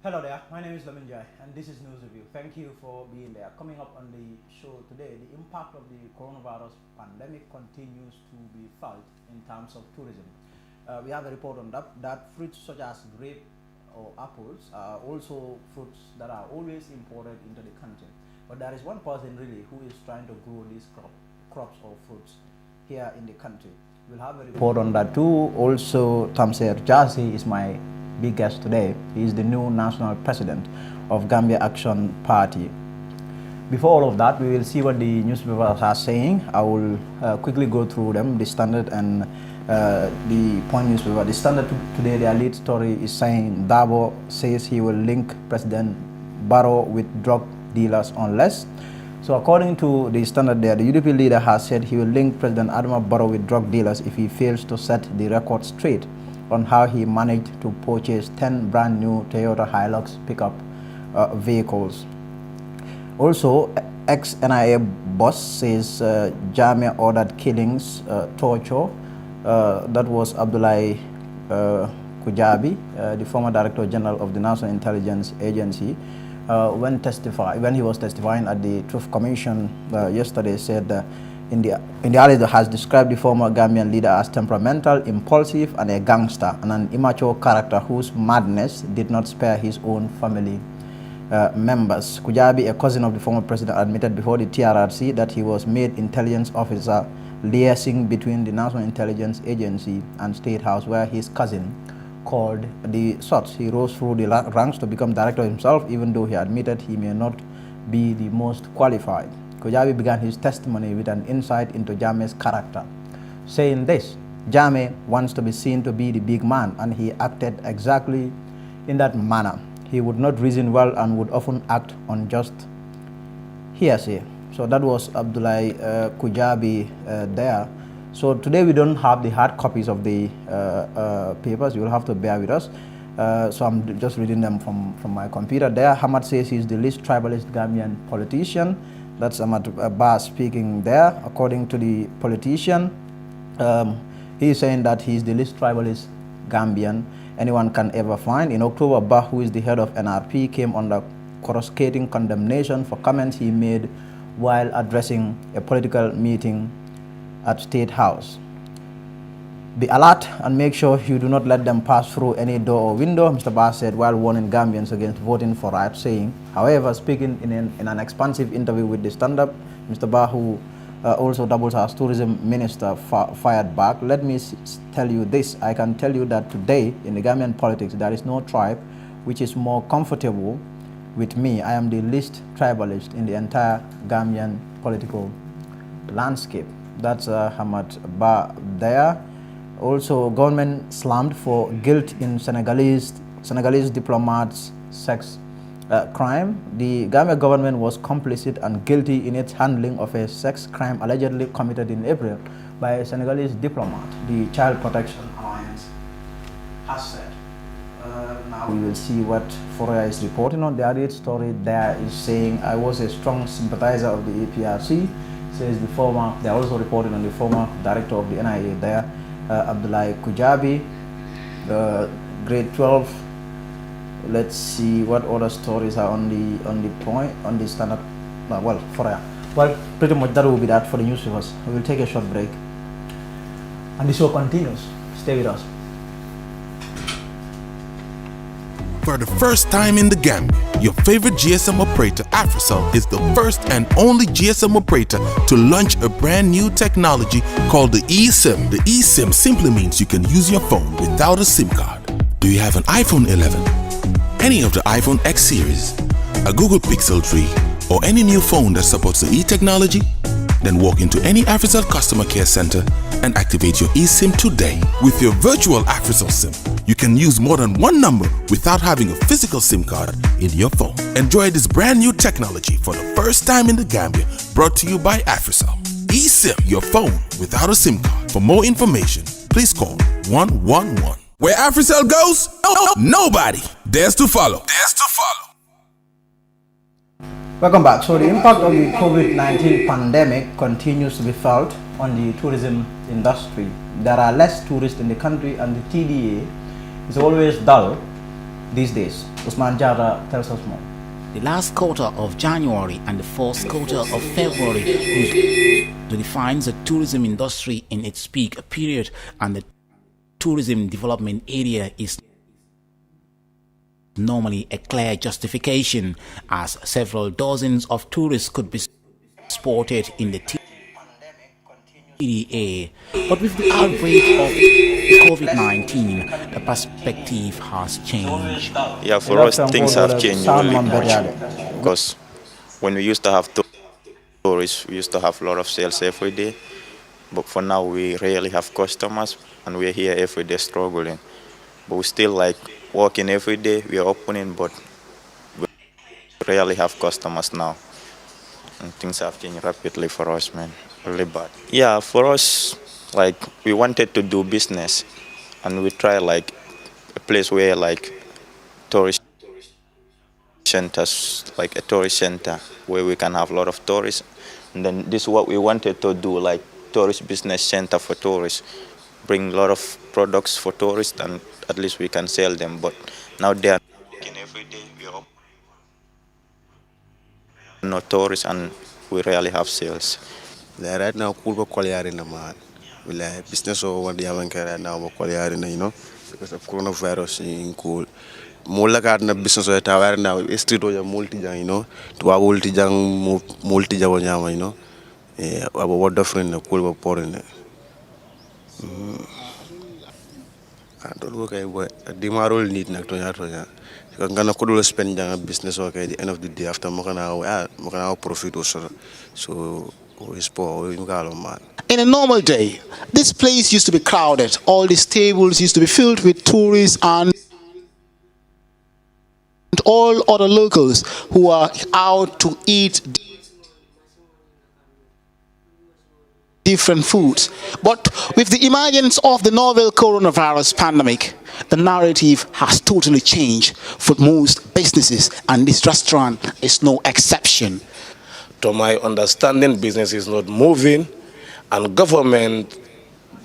Hello there, my name is Lamin Jai and this is News Review. Thank you for being there. Coming up on the show today, the impact of the coronavirus pandemic continues to be felt in terms of tourism. We have a report on that fruits such as grape or apples are also fruits that are always imported into the country. But there is one person really who is trying to grow these crops or fruits here in the country. We'll have a report on that too. Also, Tamser Jassy is my big guest today. He is the new national president of Gambia Action Party. Before all of that, we will see what the newspapers are saying. I will quickly go through them. The Standard and the Point newspaper. The Standard today, their lead story is saying Dabo says he will link President Barrow with drug dealers unless. So according to the Standard there, the UDP leader has said he will link President Adama Barrow with drug dealers if he fails to set the record straight on how he managed to purchase 10 brand new Toyota Hilux pickup vehicles. Also, ex-NIA boss says Jammeh ordered killings, torture. That was Abdullahi Kujabi, the former Director General of the National Intelligence Agency, when he was testifying at the Truth Commission yesterday, said in the article has described the former Gambian leader as temperamental, impulsive, and a gangster, and an immature character whose madness did not spare his own family members. Kujabi, a cousin of the former president, admitted before the TRRC that he was made intelligence officer liaising between the National Intelligence Agency and State House, where his cousin called the shots. He rose through the ranks to become director himself, even though he admitted he may not be the most qualified. Kujabi began his testimony with an insight into Jammeh's character, saying this: Jammeh wants to be seen to be the big man, and he acted exactly in that manner. He would not reason well and would often act on just hearsay. So that was Abdullahi Kujabi there. So today we don't have the hard copies of the papers. You will have to bear with us. So I'm just reading them from my computer there. Hamad says he's the least tribalist Gambian politician. That's Ahmad Ba speaking there. According to the politician, he's saying that he's the least tribalist Gambian anyone can ever find. In October, Ba, who is the head of NRP, came under coruscating condemnation for comments he made while addressing a political meeting at State House. Be alert and make sure you do not let them pass through any door or window, Mr. Ba said while warning Gambians against voting for right, saying. However, speaking in an expansive interview with the Stand-Up, Mr. Ba, who also doubles as tourism minister, fired back. Let me tell you this. I can tell you that today in the Gambian politics, there is no tribe which is more comfortable with me. I am the least tribalist in the entire Gambian political landscape. That's Hamad Ba there. Also, government slammed for guilt in Senegalese diplomats' sex crime. The Gambia government was complicit and guilty in its handling of a sex crime allegedly committed in April by a Senegalese diplomat, the Child Protection Alliance has said. Now we will see what Foria is reporting on. The other story there is saying, I was a strong sympathizer of the APRC, says the former. They are also reporting on the former director of the NIA there, Abdullahi Kujabi, grade 12. Let's see what other stories are on the Standard. Well, Foria. Well, pretty much that will be that for the newspapers. We will take a short break, and the show continues. Stay with us. For the first time in the Gambia, your favorite GSM operator, Africell, is the first and only GSM operator to launch a brand new technology called the eSIM. The eSIM simply means you can use your phone without a SIM card. Do you have an iPhone 11, any of the iPhone X series, a Google Pixel 3, or any new phone that supports the e-technology? Then walk into any Africell customer care center and activate your eSIM today. With your virtual Africell SIM, you can use more than one number without having a physical SIM card in your phone. Enjoy this brand new technology for the first time in the Gambia, brought to you by Africell. eSIM, your phone without a SIM card. For more information, please call 111. Where Africell goes, nobody dares to follow. Welcome back. So the impact of the COVID-19 pandemic continues to be felt on the tourism industry. There are less tourists in the country and the TDA is always dull these days? Usman Jara tells us more. The last quarter of January and the first quarter of February defines the tourism industry in its peak period, and the tourism development area is normally a clear justification, as several dozens of tourists could be spotted in the TDA. But with the outbreak of COVID-19, the perspective has changed. Yeah, for us, things have changed really much, because when we used to have tourists, we used to have a lot of sales every day, but for now we rarely have customers, and we're here every day struggling. But we still like working every day, we are opening, but we rarely have customers now. And things have changed rapidly for us, man, really bad. Yeah, for us, like, we wanted to do business, and we try like a place where like tourist centers, like a tourist center where we can have a lot of tourists. And then this is what we wanted to do, like tourist business center for tourists, bring a lot of products for tourists, and at least we can sell them. But now they are working every day, we are no tourists, and we rarely have sales. Right now, cool for Kolyari na man. We like business over what they haven't right now for Kolyari na, you know, because of coronavirus in cool. More like na business over right now. Street over multi-jang, you know, to our multi-jang, you know. About what different na cool for pouring. I don't work but the marol need na to ya. Gonna could spend a business work at the end of the day after Mokana profit also. So it's poor man. In a normal day, this place used to be crowded. All these tables used to be filled with tourists and all other locals who are out to eat different foods. But with the emergence of the novel coronavirus pandemic, the narrative has totally changed for most businesses, and this restaurant is no exception. To my understanding, business is not moving, and government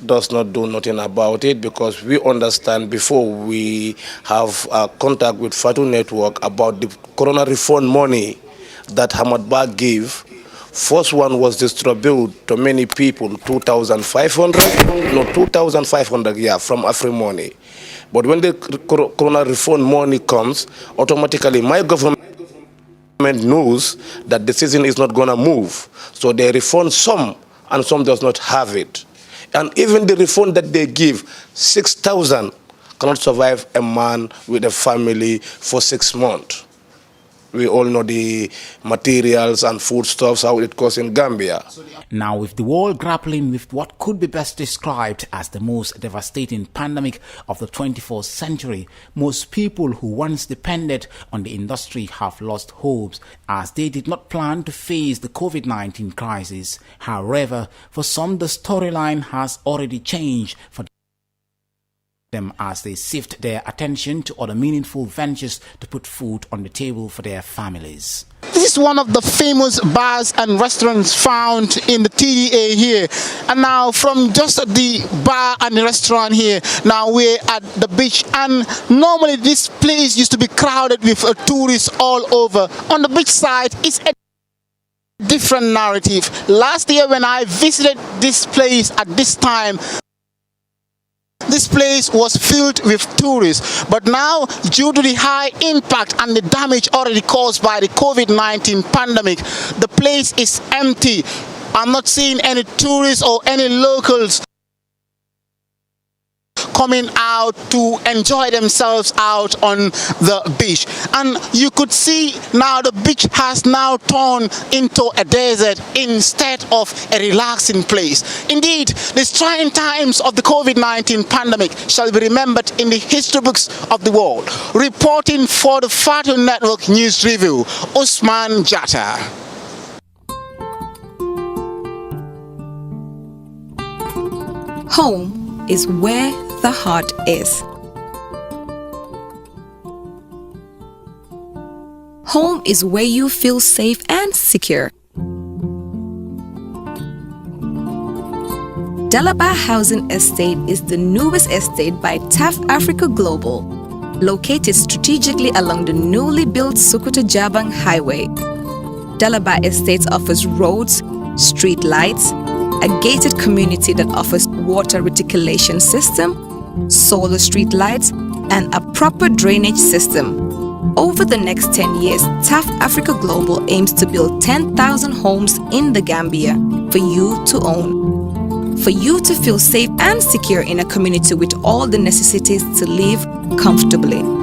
does not do nothing about it, because we understand before we have contact with Fatu Network about the Corona Refund money that Hamad Ba gave. First one was distributed to many people, 2,500, yeah, from AfriMoney. But when the Corona Refund money comes, automatically my government knows that the season is not going to move. So they refund some, and some does not have it. And even the refund that they give, 6,000, cannot survive a man with a family for 6 months. We all know the materials and foodstuffs, how it costs in Gambia. Now, with the world grappling with what could be best described as the most devastating pandemic of the 21st century, most people who once depended on the industry have lost hopes, as they did not plan to face the COVID-19 crisis. However, for some, the storyline has already changed for them as they shift their attention to other meaningful ventures to put food on the table for their families. This is one of the famous bars and restaurants found in the TDA here. And now from just the bar and the restaurant here, now we're at the beach. And normally this place used to be crowded with tourists all over. On the beach side, it's a different narrative. Last year when I visited this place at this time, this place was filled with tourists, but now due to the high impact and the damage already caused by the COVID-19 pandemic, the place is empty. I'm not seeing any tourists or any locals coming out to enjoy themselves out on the beach. And you could see now the beach has now turned into a desert instead of a relaxing place. Indeed, these trying times of the COVID-19 pandemic shall be remembered in the history books of the world. Reporting for the Fatu Network News Review, Usman Jata. Home is where the heart is. Home is where you feel safe and secure. Delaba Housing Estate is the newest estate by TAF Africa Global. located strategically along the newly built Sukuta Jabang Highway. Dalaba Estates offers roads, street lights, a gated community that offers water reticulation system, solar street lights, and a proper drainage system. Over the next 10 years, Taft Africa Global aims to build 10,000 homes in the Gambia for you to own. For you to feel safe and secure in a community with all the necessities to live comfortably. Thank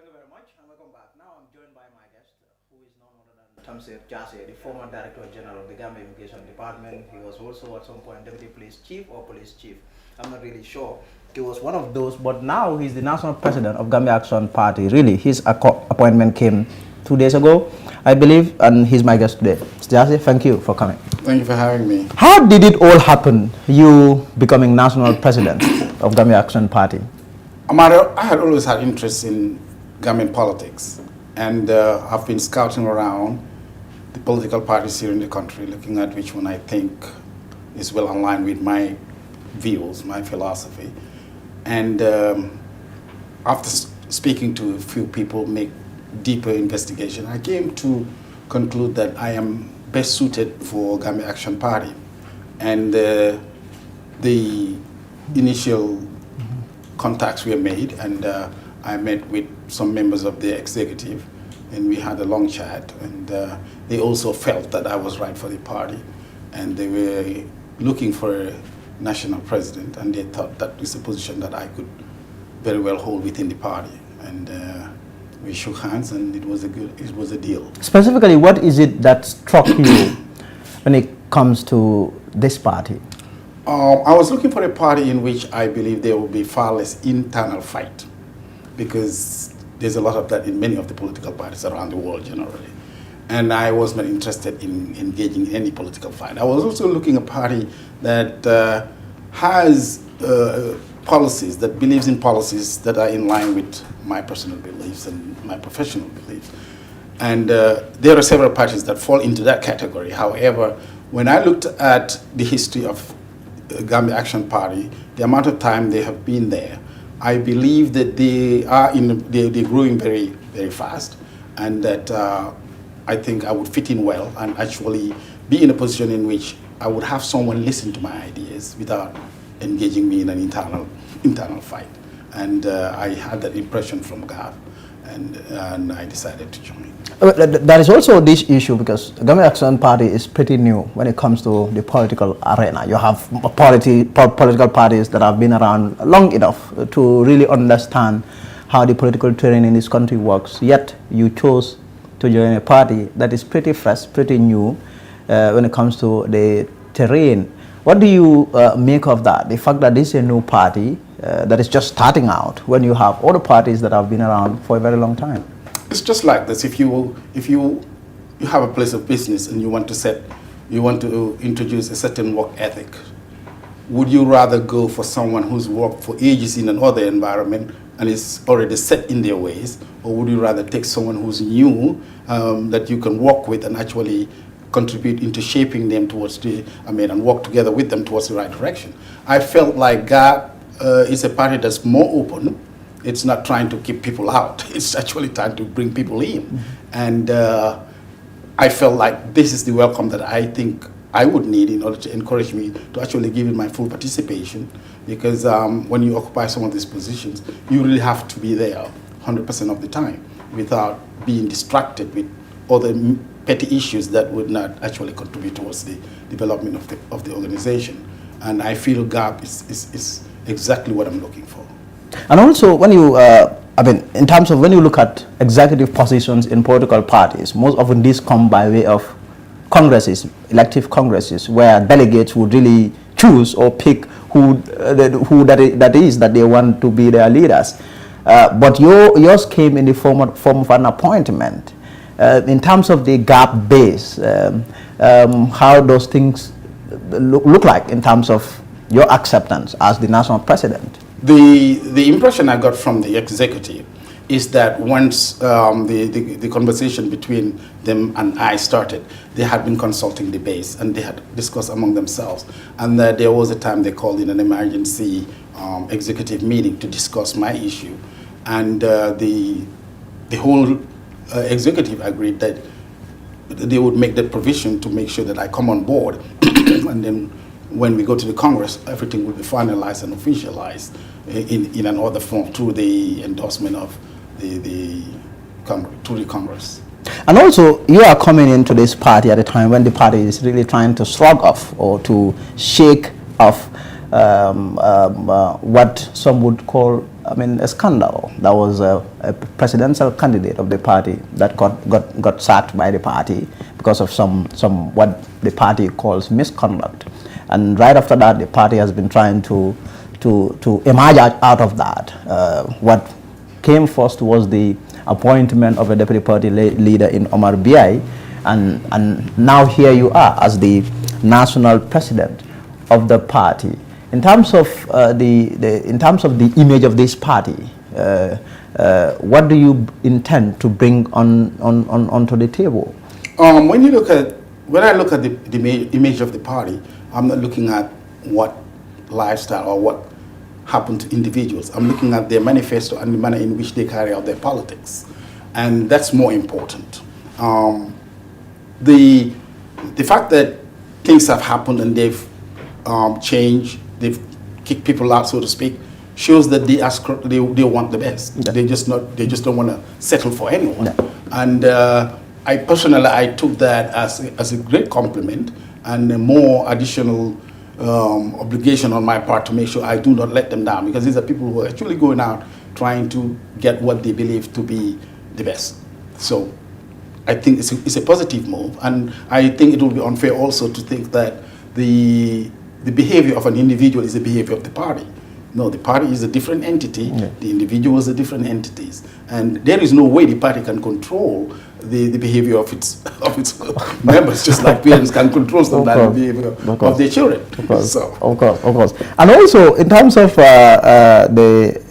you very much, and welcome back. Now I'm joined by my guest, who is none other than Tamsir Jase, the former Director General of the Gambia Immigration Department. He was also at some point Deputy Police Chief or Police Chief. I'm not really sure. He was one of those, but now he's the National President of Gambia Action Party. Really, his appointment came 2 days ago, I believe, and he's my guest today. Jase, thank you for coming. Thank you for having me. How did it all happen, you becoming National President of Gambia Action Party? Amado, I had always had interest in Gambian politics, and I've been scouting around the political parties here in the country, looking at which one I think is well aligned with my views, my philosophy. And after speaking to a few people, make deeper investigation, I came to conclude that I am best suited for Gambia Action Party. And the initial contacts were made, and I met with some members of the executive, and we had a long chat, and they also felt that I was right for the party, and they were looking for a national president, and they thought that was a position that I could very well hold within the party, and we shook hands, and it was a deal. Specifically, what is it that struck you when it comes to this party? I was looking for a party in which I believe there will be far less internal fight, because there's a lot of that in many of the political parties around the world generally. And I was not interested in engaging in any political fight. I was also looking at a party that has policies, that believes in policies that are in line with my personal beliefs and my professional beliefs. And there are several parties that fall into that category. However, when I looked at the history of Gambia Action Party, the amount of time they have been there, I believe that they're growing very, very fast, and that I think I would fit in well and actually be in a position in which I would have someone listen to my ideas without engaging me in an internal fight. And I had that impression from Gav, and I decided to join. There is also this issue, because the Gambia Action Party is pretty new when it comes to the political arena. You have political parties that have been around long enough to really understand how the political terrain in this country works, yet you chose to join a party that is pretty fresh, pretty new when it comes to the terrain. What do you make of that? The fact that this is a new party that is just starting out, when you have other parties that have been around for a very long time? It's just like this. If you have a place of business and you want to introduce a certain work ethic, would you rather go for someone who's worked for ages in another environment and is already set in their ways, or would you rather take someone who's new that you can work with and actually contribute into shaping them towards and work together with them towards the right direction? I felt like GAP is a party that's more open. It's not trying to keep people out. It's actually trying to bring people in. Mm-hmm. And I felt like this is the welcome that I think I would need in order to encourage me to actually give it my full participation. Because when you occupy some of these positions, you really have to be there 100% of the time without being distracted with other petty issues that would not actually contribute towards the development of the organization. And I feel GAP is exactly what I'm looking for. And also, when you, in terms of when you look at executive positions in political parties, most often these come by way of congresses, elective congresses, where delegates would really choose or pick who that is that they want to be their leaders. But yours came in the form of an appointment. In terms of the GAP base, how those things look like in terms of your acceptance as the national president? The impression I got from the executive is that once the conversation between them and I started, they had been consulting the base and they had discussed among themselves. And there was a time they called in an emergency executive meeting to discuss my issue. And the whole executive agreed that they would make the provision to make sure that I come on board. And then when we go to the Congress, everything will be finalized and officialized in another form through the endorsement of the Congress. And also, you are coming into this party at a time when the party is really trying to slug off or to shake off what some would call, a scandal. There was a presidential candidate of the party that got sacked by the party because of some what the party calls misconduct. And right after that, the party has been trying to emerge out of that. What came first was the appointment of a deputy party leader in Omar Biai, and now here you are as the national president of the party. In terms of the image of this party, what do you intend to bring onto the table? When I look at the image of the party, I'm not looking at what lifestyle or what happened to individuals. I'm looking at their manifesto and the manner in which they carry out their politics, and that's more important. The fact that things have happened and they've changed, they've kicked people out, so to speak, shows that they want the best. Yeah. They just don't want to settle for anyone. Yeah. And I personally took that as a great compliment and a more additional obligation on my part to make sure I do not let them down, because these are people who are actually going out trying to get what they believe to be the best. So I think it's a positive move, and I think it will be unfair also to think that the behavior of an individual is the behavior of the party. No, the party is a different entity, yeah. The individuals are different entities, and there is no way the party can control the behavior of its members, just like parents can control the behavior of their children. Of course, so. of course. And also, in terms of the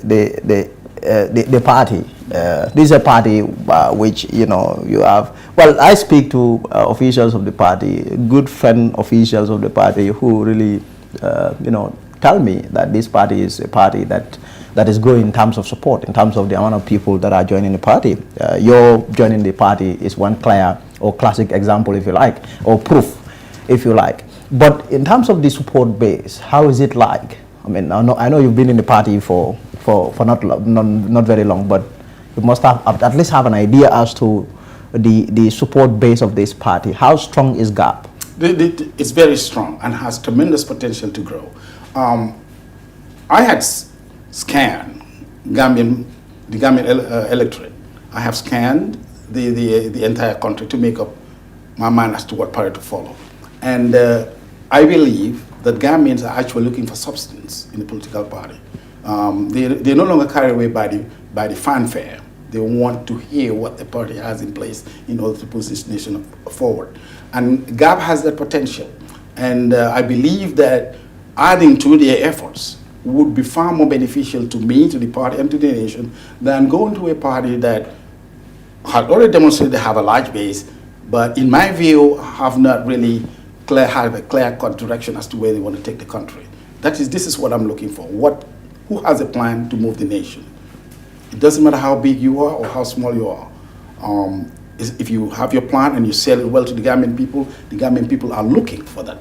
party, this is a party which, you have, well, I speak to officials of the party, good friend officials of the party who really, tell me that this party is a party that is growing in terms of support, in terms of the amount of people that are joining the party. Your joining the party is one clear or classic example, if you like, or proof, if you like. But in terms of the support base, how is it like? I mean, I know you've been in the party for not very long, but you must have at least have an idea as to the support base of this party. How strong is GAP? It's very strong and has tremendous potential to grow. I had scanned the Gambian electorate. I have scanned the entire country to make up my mind as to what party to follow. And I believe that Gambians are actually looking for substance in the political party. They're no longer carried away by the fanfare. They want to hear what the party has in place in order to push this nation forward. And GAP has that potential. And I believe that adding to their efforts would be far more beneficial to me, to the party, and to the nation than going to a party that had already demonstrated they have a large base, but in my view have not really have a clear-cut direction as to where they want to take the country. This is what I'm looking for. Who has a plan to move the nation? It doesn't matter how big you are or how small you are. If you have your plan and you sell it well to the Gambian people are looking for that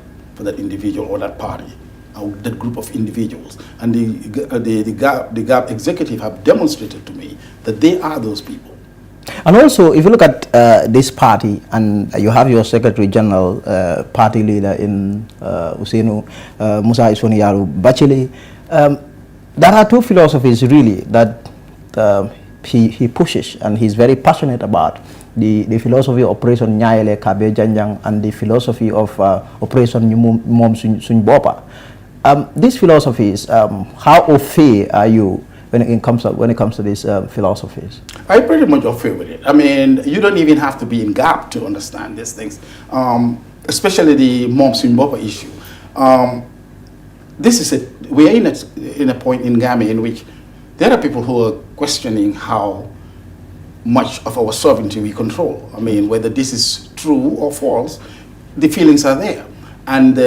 individual or that party, or that group of individuals. And the GAP executive have demonstrated to me that they are those people. And also, if you look at this party, and you have your Secretary General, party leader in Ousainou Musa Isoniaru Bachili, there are two philosophies really that he pushes, and he's very passionate about. The philosophy of Operation Nyayele Kabe Janjang and the philosophy of Operation Mom Suñ Bopa. These philosophies, how au fait are you when it comes to these philosophies? I pretty much au fait with it. I mean, you don't even have to be in GAP to understand these things, especially the Mom Suñ Bopa issue. We are in a point in Gambia in which there are people who are questioning how much of our sovereignty we control. I mean, whether this is true or false, the feelings are there. And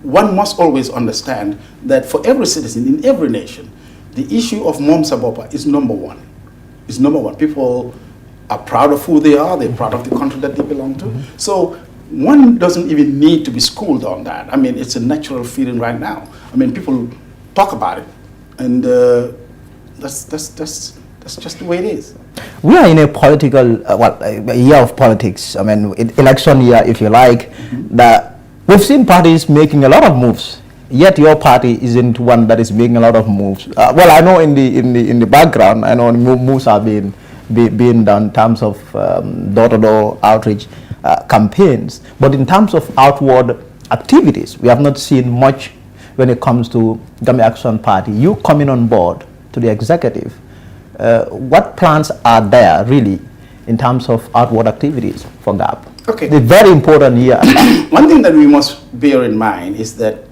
one must always understand that for every citizen in every nation, the issue of Mom Sabopa is number one. It's number one. People are proud of who they are. They're proud of the country that they belong to. So one doesn't even need to be schooled on that. I mean, it's a natural feeling right now. I mean, people talk about it, and that's just the way it is. We are in a political, a year of politics. I mean, election year, if you like. That we've seen parties making a lot of moves. Yet your party isn't one that is making a lot of moves. Well, I know in the background, I know moves are being done in terms of door-to-door outreach campaigns. But in terms of outward activities, we have not seen much when it comes to Gambia Action Party. You coming on board to the executive, what plans are there really in terms of outward activities for GAP? Okay. The very important year. One thing that we must bear in mind is that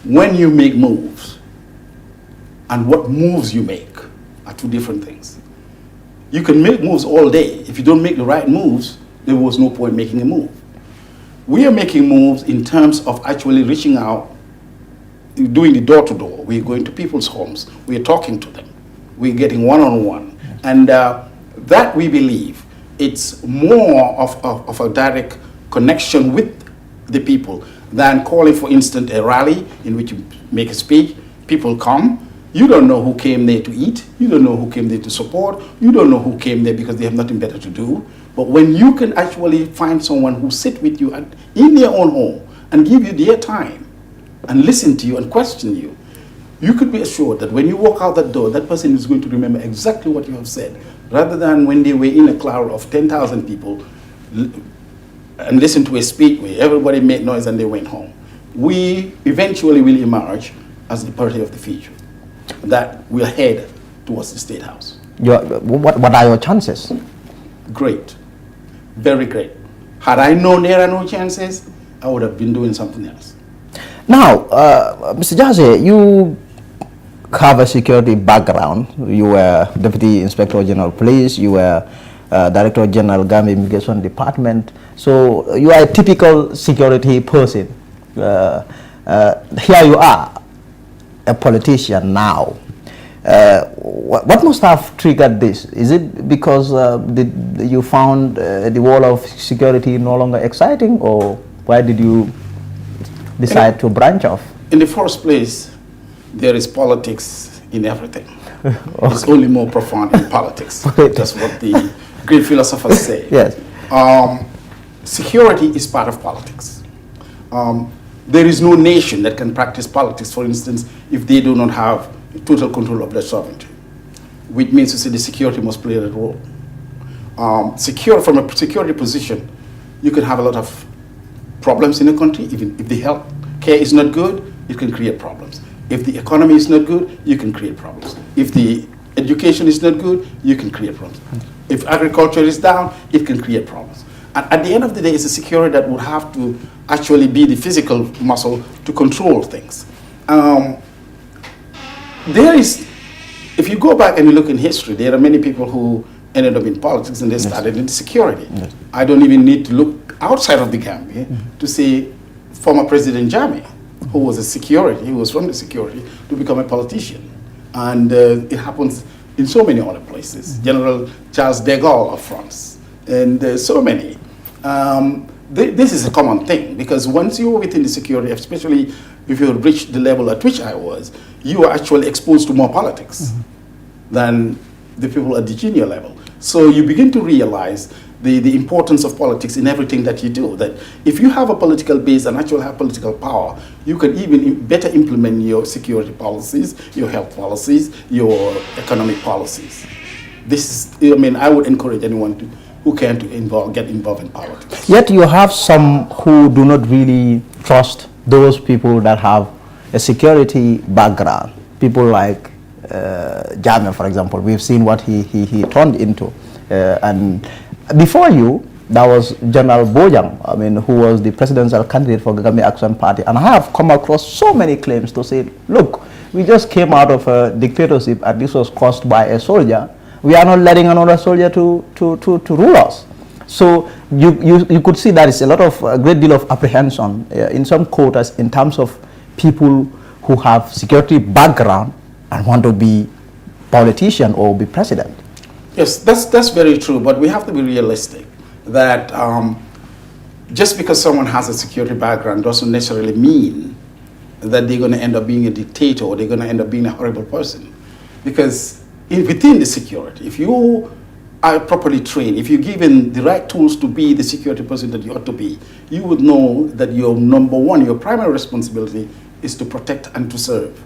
when you make moves and what moves you make are two different things. You can make moves all day. If you don't make the right moves, there was no point making a move. We are making moves in terms of actually reaching out, doing the door-to-door. We're going to people's homes. We're talking to them. We're getting one-on-one. And that, we believe, it's more of a direct connection with the people than calling, for instance, a rally in which you make a speech. People come. You don't know who came there to eat. You don't know who came there to support. You don't know who came there because they have nothing better to do. But when you can actually find someone who sit with you in their own home and give you their time and listen to you and question you, you could be assured that when you walk out that door, that person is going to remember exactly what you have said, rather than when they were in a crowd of 10,000 people and listened to a speech where everybody made noise and they went home. We eventually will emerge as the party of the future that will head towards the State House. What are your chances? Great. Very great. Had I known there are no chances, I would have been doing something else. Now, Mr. Jase, you have a security background. You were Deputy Inspector General Police, you were Director General Gambia Immigration Department. So you are a typical security person. Here you are, a politician now. What must have triggered this? Is it because you found the wall of security no longer exciting, or why did you decide to branch off? In the first place, there is politics in everything. Okay. It's only more profound in politics. That's what the great philosophers say. Yes. Security is part of politics. There is no nation that can practice politics, for instance, if they do not have total control of their sovereignty, which means to say the security must play that role. From a security position, you can have a lot of problems in a country. Even if the health care is not good, it can create problems. If the economy is not good, you can create problems. If the education is not good, you can create problems. If agriculture is down, it can create problems. And at the end of the day, it's a security that would have to actually be the physical muscle to control things. If you go back and you look in history, there are many people who ended up in politics and they started in security. Yes. I don't even need to look outside of the Gambia to see former President Jammeh, who was he was from the security, to become a politician. And it happens in so many other places. General Charles de Gaulle of France, and so many. This is a common thing, because once you are within the security, especially if you reach the level at which I was, you are actually exposed to more politics than the people at the junior level. So you begin to realize the importance of politics in everything that you do, that if you have a political base and actually have political power, you can even better implement your security policies, your health policies, your economic policies. I would encourage anyone who can get involved in politics. Yet you have some who do not really trust those people that have a security background. People like Jammeh, for example. We've seen what he turned into. And before you, that was General Bojang, who was the presidential candidate for Gambia Action Party. And I have come across so many claims to say, look, we just came out of a dictatorship and this was caused by a soldier, we are not letting another soldier to rule us. So you could see that it's a great deal of apprehension in some quarters in terms of people who have security background and want to be politician or be president. Yes, that's very true, but we have to be realistic that just because someone has a security background doesn't necessarily mean that they're going to end up being a dictator or they're going to end up being a horrible person. Because within the security, if you are properly trained, if you're given the right tools to be the security person that you ought to be, you would know that your number one, your primary responsibility is to protect and to serve.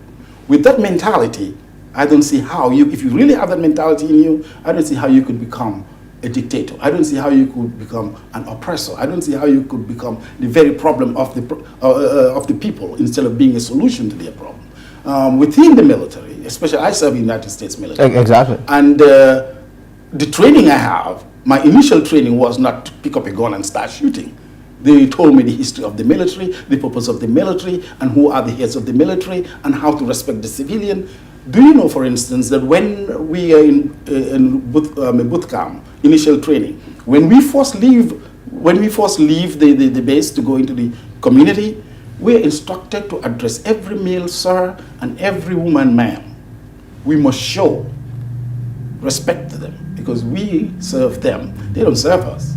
With that mentality, I don't see how if you really have that mentality in you, I don't see how you could become a dictator. I don't see how you could become an oppressor. I don't see how you could become the very problem of the people instead of being a solution to their problem. Within the military, especially I serve in the United States military. Exactly. And the training I have, my initial training was not to pick up a gun and start shooting. They told me the history of the military, the purpose of the military, and who are the heads of the military, and how to respect the civilian. Do you know, for instance, that when we are in boot camp, initial training, when we first leave the base to go into the community, we are instructed to address every male sir and every woman ma'am. We must show respect to them because we serve them. They don't serve us.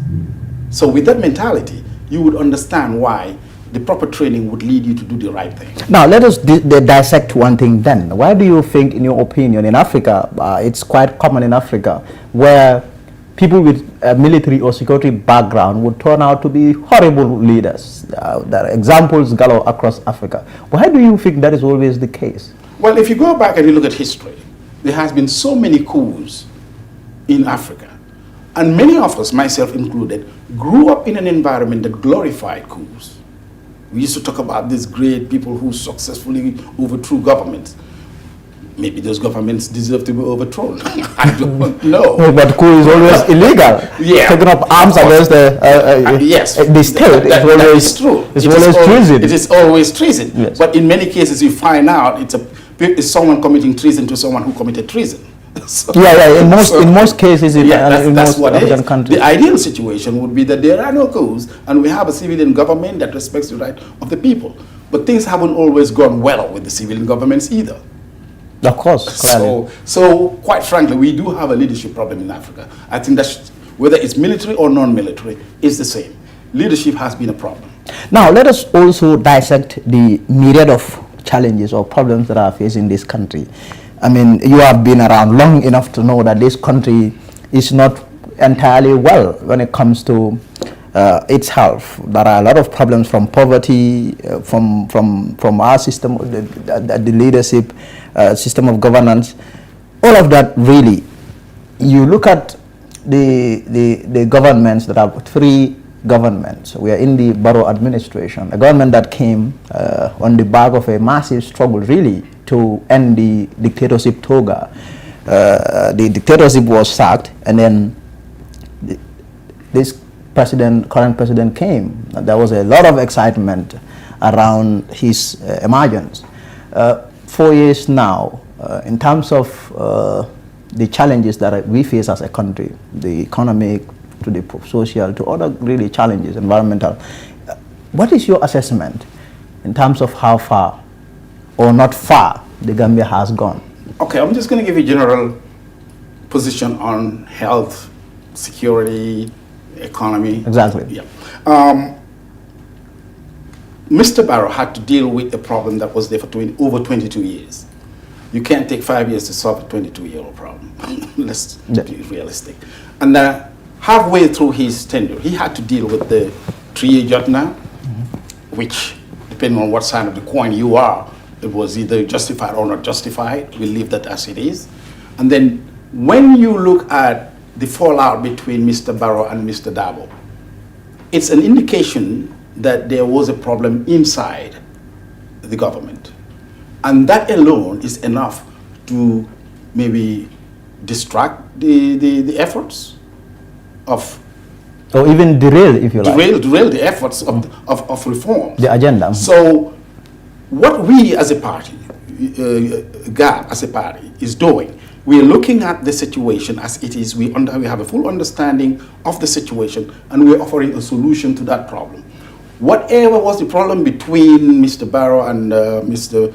So with that mentality, you would understand why the proper training would lead you to do the right thing. Now, let us dissect one thing then. Why do you think, in your opinion, in Africa, it's quite common in Africa, where people with a military or security background would turn out to be horrible leaders? There are examples galore across Africa. Why do you think that is always the case? Well, if you go back and you look at history, there has been so many coups in Africa. And many of us, myself included, grew up in an environment that glorified coups. We used to talk about these great people who successfully overthrew governments. Maybe those governments deserve to be overthrown. I don't know. But coup is always illegal. Yeah. Taking up arms against the state that is true. It's always treason. It is always treason. Yes. But in many cases, you find out it's someone committing treason to someone who committed treason. So, in most cases in that's most what African it is. countries. The ideal situation would be that there are no coups and we have a civilian government that respects the right of the people. But things haven't always gone well with the civilian governments either. Of course, clearly. So quite frankly, we do have a leadership problem in Africa. I think that whether it's military or non-military, it's the same. Leadership has been a problem. Now, let us also dissect the myriad of challenges or problems that are facing this country. I mean, you have been around long enough to know that this country is not entirely well when it comes to its health. There are a lot of problems from poverty, from our system, the leadership, system of governance. All of that really, you look at the governments that are three governments. We are in the Barrow administration, a government that came on the back of a massive struggle really to end the dictatorship toga. The dictatorship was sacked, and then this current president came. There was a lot of excitement around his emergence. 4 years now, in terms of the challenges that we face as a country, the economic, to the social, to other really challenges, environmental. What is your assessment in terms of how far or not far the Gambia has gone? Okay, I'm just going to give you a general position on health, security, economy. Exactly. Yeah. Mr. Barrow had to deal with a problem that was there for over 22 years. You can't take 5 years to solve a 22-year-old problem. Let's be realistic. And halfway through his tenure, he had to deal with the 3-year Jotna, which, depending on what side of the coin you are, it was either justified or not justified. We'll leave that as it is. And then when you look at the fallout between Mr. Barrow and Mr. Dabo, it's an indication that there was a problem inside the government. And that alone is enough to maybe distract the efforts of... Or even derail, if you like. Derail the efforts of reform. The agenda. So what we as a party, GAP as a party, is doing, We are looking at the situation as it is. We have a full understanding of the situation, and we are offering a solution to that problem. Whatever was the problem between Mr. Barrow and Mr.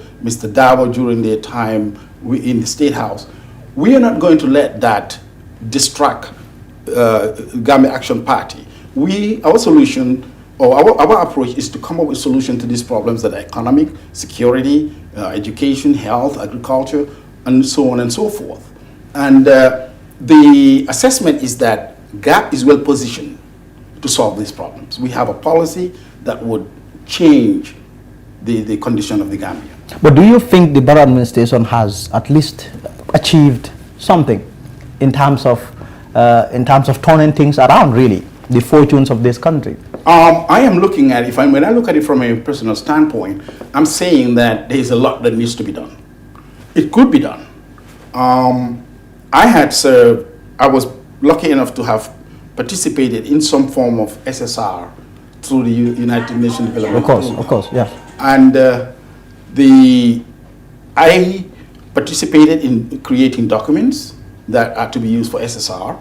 Dabo during their time in the State House, we are not going to let that distract Gambia Action Party. Our solution, or our approach, is to come up with a solution to these problems that are economic, security, education, health, agriculture, and so on and so forth. And the assessment is that GAP is well positioned to solve these problems. We have a policy that would change the condition of the Gambia. But do you think the Barrow administration has at least achieved something in terms of turning things around, really, the fortunes of this country? I am looking at it, when I look at it from a personal standpoint, I'm saying that there is a lot that needs to be done. It could be done. I was lucky enough to have participated in some form of SSR through the United Nations Development Program. Of course, yeah. And I participated in creating documents that are to be used for SSR,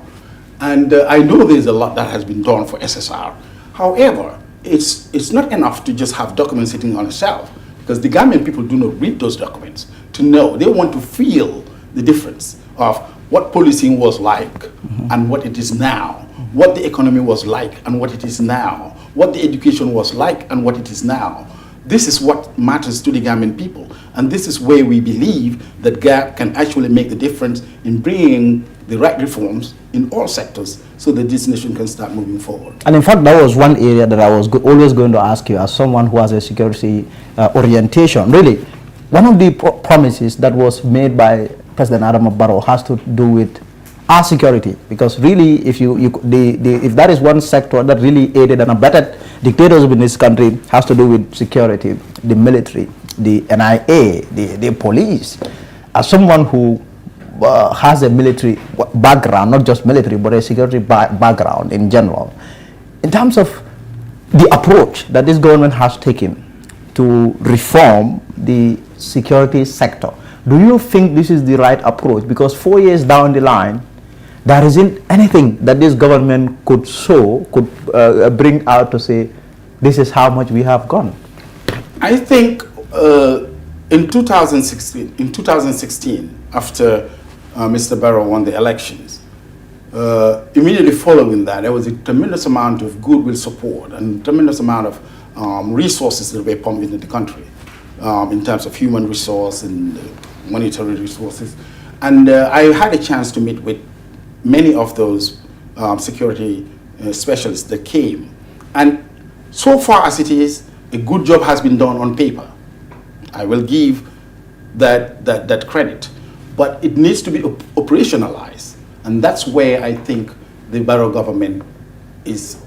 and I know there's a lot that has been done for SSR. However, it's not enough to just have documents sitting on a shelf, because the Gambian people do not read those documents to know. They want to feel the difference of what policing was like and what it is now, what the economy was like and what it is now, what the education was like and what it is now. This is what matters to the Gambian people, and this is where we believe that GAP can actually make the difference in bringing the right reforms in all sectors so that this nation can start moving forward. And in fact, that was one area that I was always going to ask you, as someone who has a security orientation. Really, one of the promises that was made by President Adama Barrow has to do with our security, because really, if if that is one sector that really aided and abetted dictatorship in this country, has to do with security, the military, the NIA, the police. As someone who has a military background, not just military, but a security background in general, in terms of the approach that this government has taken to reform the security sector, do you think this is the right approach? Because 4 years down the line, there isn't anything that this government could bring out to say, this is how much we have gone. I think in 2016, after Mr. Barrow won the elections, immediately following that, there was a tremendous amount of goodwill support and tremendous amount of resources that were pumped into the country in terms of human resource and monetary resources. And I had a chance to meet with many of those security specialists that came. And so far as it is, a good job has been done on paper. I will give that credit. But it needs to be operationalized. And that's where I think the Barrow government is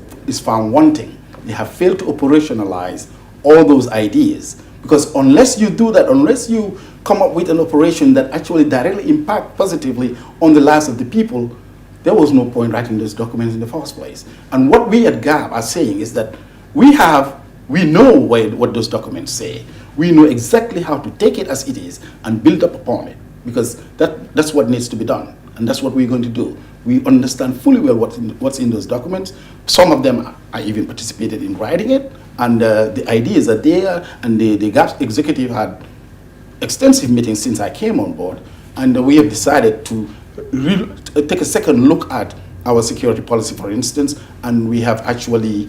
found wanting. They have failed to operationalize all those ideas. Because unless you do that, unless you come up with an operation that actually directly impacts positively on the lives of the people, there was no point writing those documents in the first place. And what we at GAP are saying is that we know what those documents say. We know exactly how to take it as it is and build up upon it, because that's what needs to be done, and that's what we're going to do. We understand fully well what's in those documents. Some of them I even participated in writing it, and the ideas are there, and the GAP executive had extensive meetings since I came on board, and we have decided to take a second look at our security policy, for instance, and we have actually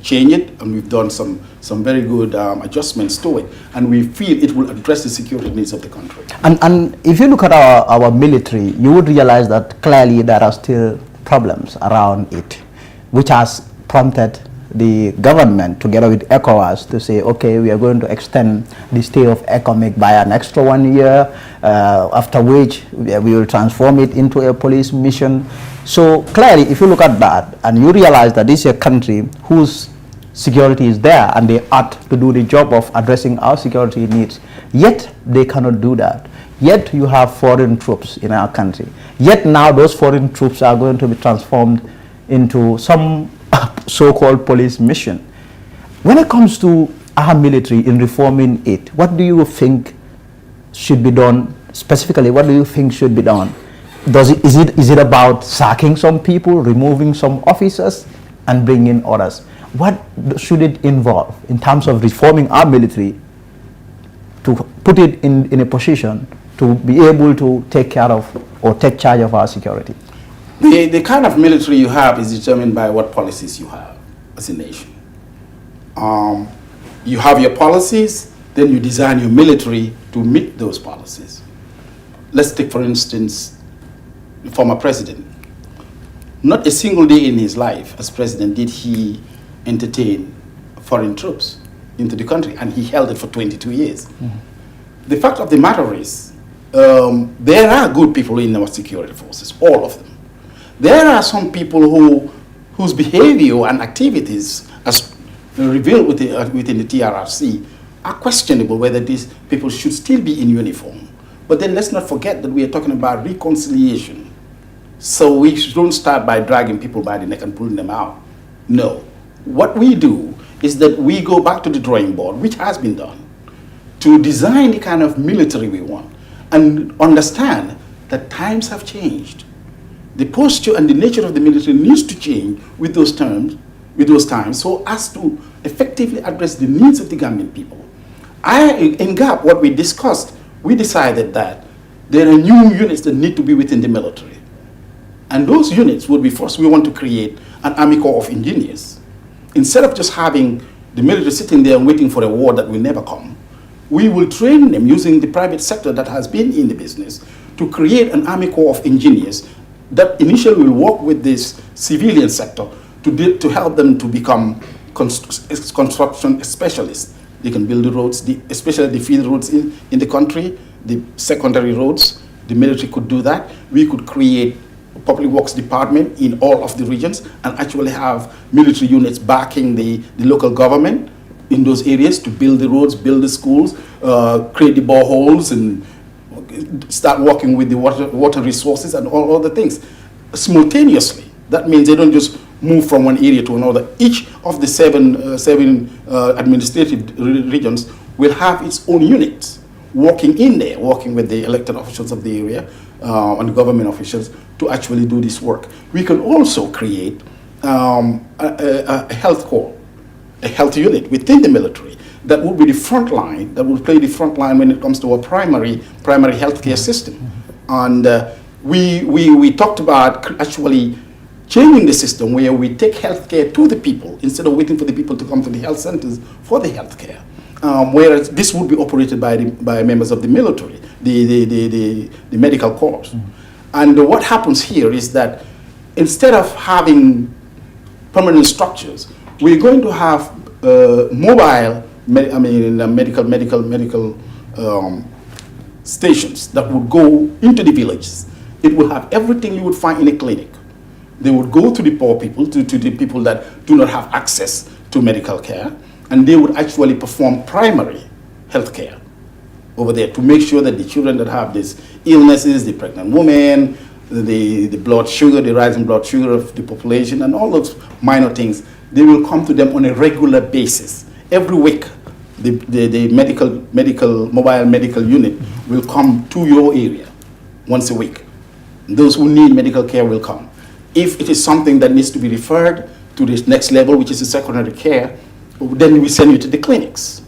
changed it, and we've done some very good adjustments to it, and we feel it will address the security needs of the country. And if you look at our military, you would realize that clearly there are still problems around it, which has prompted the government together with ECOWAS to say, okay, we are going to extend the stay of ECOMIC by an extra 1 year, after which we will transform it into a police mission. So clearly, if you look at that and you realize that this is a country whose security is there and they ought to do the job of addressing our security needs, yet they cannot do that. Yet you have foreign troops in our country. Yet now those foreign troops are going to be transformed into some so-called police mission. When it comes to our military in reforming it, what do you think should be done specifically, what do you think should be done? Is it about sacking some people, removing some officers, and bringing others? What should it involve in terms of reforming our military to put it in a position to be able to take care of or take charge of our security? The kind of military you have is determined by what policies you have as a nation. You have your policies, then you design your military to meet those policies. Let's take, for instance, the former president. Not a single day in his life as president did he entertain foreign troops into the country, and he held it for 22 years. The fact of the matter is, there are good people in our security forces, all of them. There are some people whose behavior and activities, as revealed within the TRRC, are questionable whether these people should still be in uniform. But then let's not forget that we are talking about reconciliation. So we don't start by dragging people by the neck and pulling them out. No. What we do is that we go back to the drawing board, which has been done, to design the kind of military we want and understand that times have changed. The posture and the nature of the military needs to change with those times, so as to effectively address the needs of the Gambian people. In GAP, what we discussed, we decided that there are new units that need to be within the military. And those units would be, first, we want to create an Army Corps of Engineers. Instead of just having the military sitting there and waiting for a war that will never come, we will train them using the private sector that has been in the business to create an Army Corps of Engineers that initially will work with this civilian sector to help them to become construction specialists. They can build the roads, especially the field roads in the country, the secondary roads. The military could do that. We could create a public works department in all of the regions and actually have military units backing the local government in those areas to build the roads, build the schools, create the boreholes, and start working with the water resources and all other things simultaneously. That means they don't just move from one area to another. Each of the seven administrative regions will have its own units working in there, working with the elected officials of the area and the government officials to actually do this work. We can also create a health corps, a health unit within the military that would be the front line, that would play the front line when it comes to a primary healthcare system. And we talked about actually changing the system where we take healthcare to the people instead of waiting for the people to come to the health centers for the healthcare. Whereas this would be operated by members of the military, the medical corps. And what happens here is that instead of having permanent structures, we're going to have mobile medical stations that would go into the villages. It will have everything you would find in a clinic. They would go to the poor people, to the people that do not have access to medical care, and they would actually perform primary health care over there to make sure that the children that have these illnesses, the pregnant women, the blood sugar, the rising blood sugar of the population, and all those minor things, they will come to them on a regular basis. Every week, the mobile medical unit will come to your area once a week. Those who need medical care will come. If it is something that needs to be referred to this next level, which is the secondary care, then we send you to the clinics.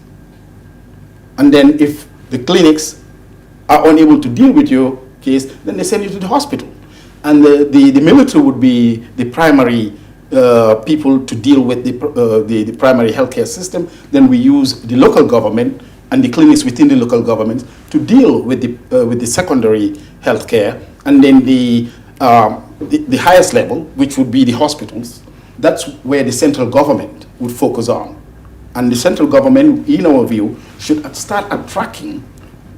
And then if the clinics are unable to deal with your case, then they send you to the hospital. And the military would be the primary people to deal with the primary healthcare system. Then we use the local government and the clinics within the local government to deal with the secondary healthcare. And then the highest level, which would be the hospitals, that's where the central government would focus on. And the central government, in our view, should start attracting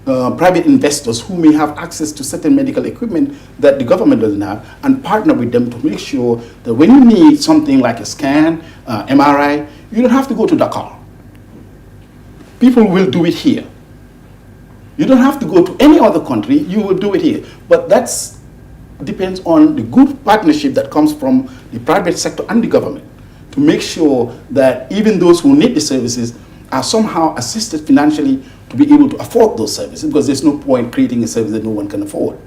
private investors who may have access to certain medical equipment that the government doesn't have, and partner with them to make sure that when you need something like a scan, MRI, you don't have to go to Dakar. People will do it here. You don't have to go to any other country, you will do it here. But that depends on the good partnership that comes from the private sector and the government to make sure that even those who need the services are somehow assisted financially to be able to afford those services, because there's no point creating a service that no one can afford.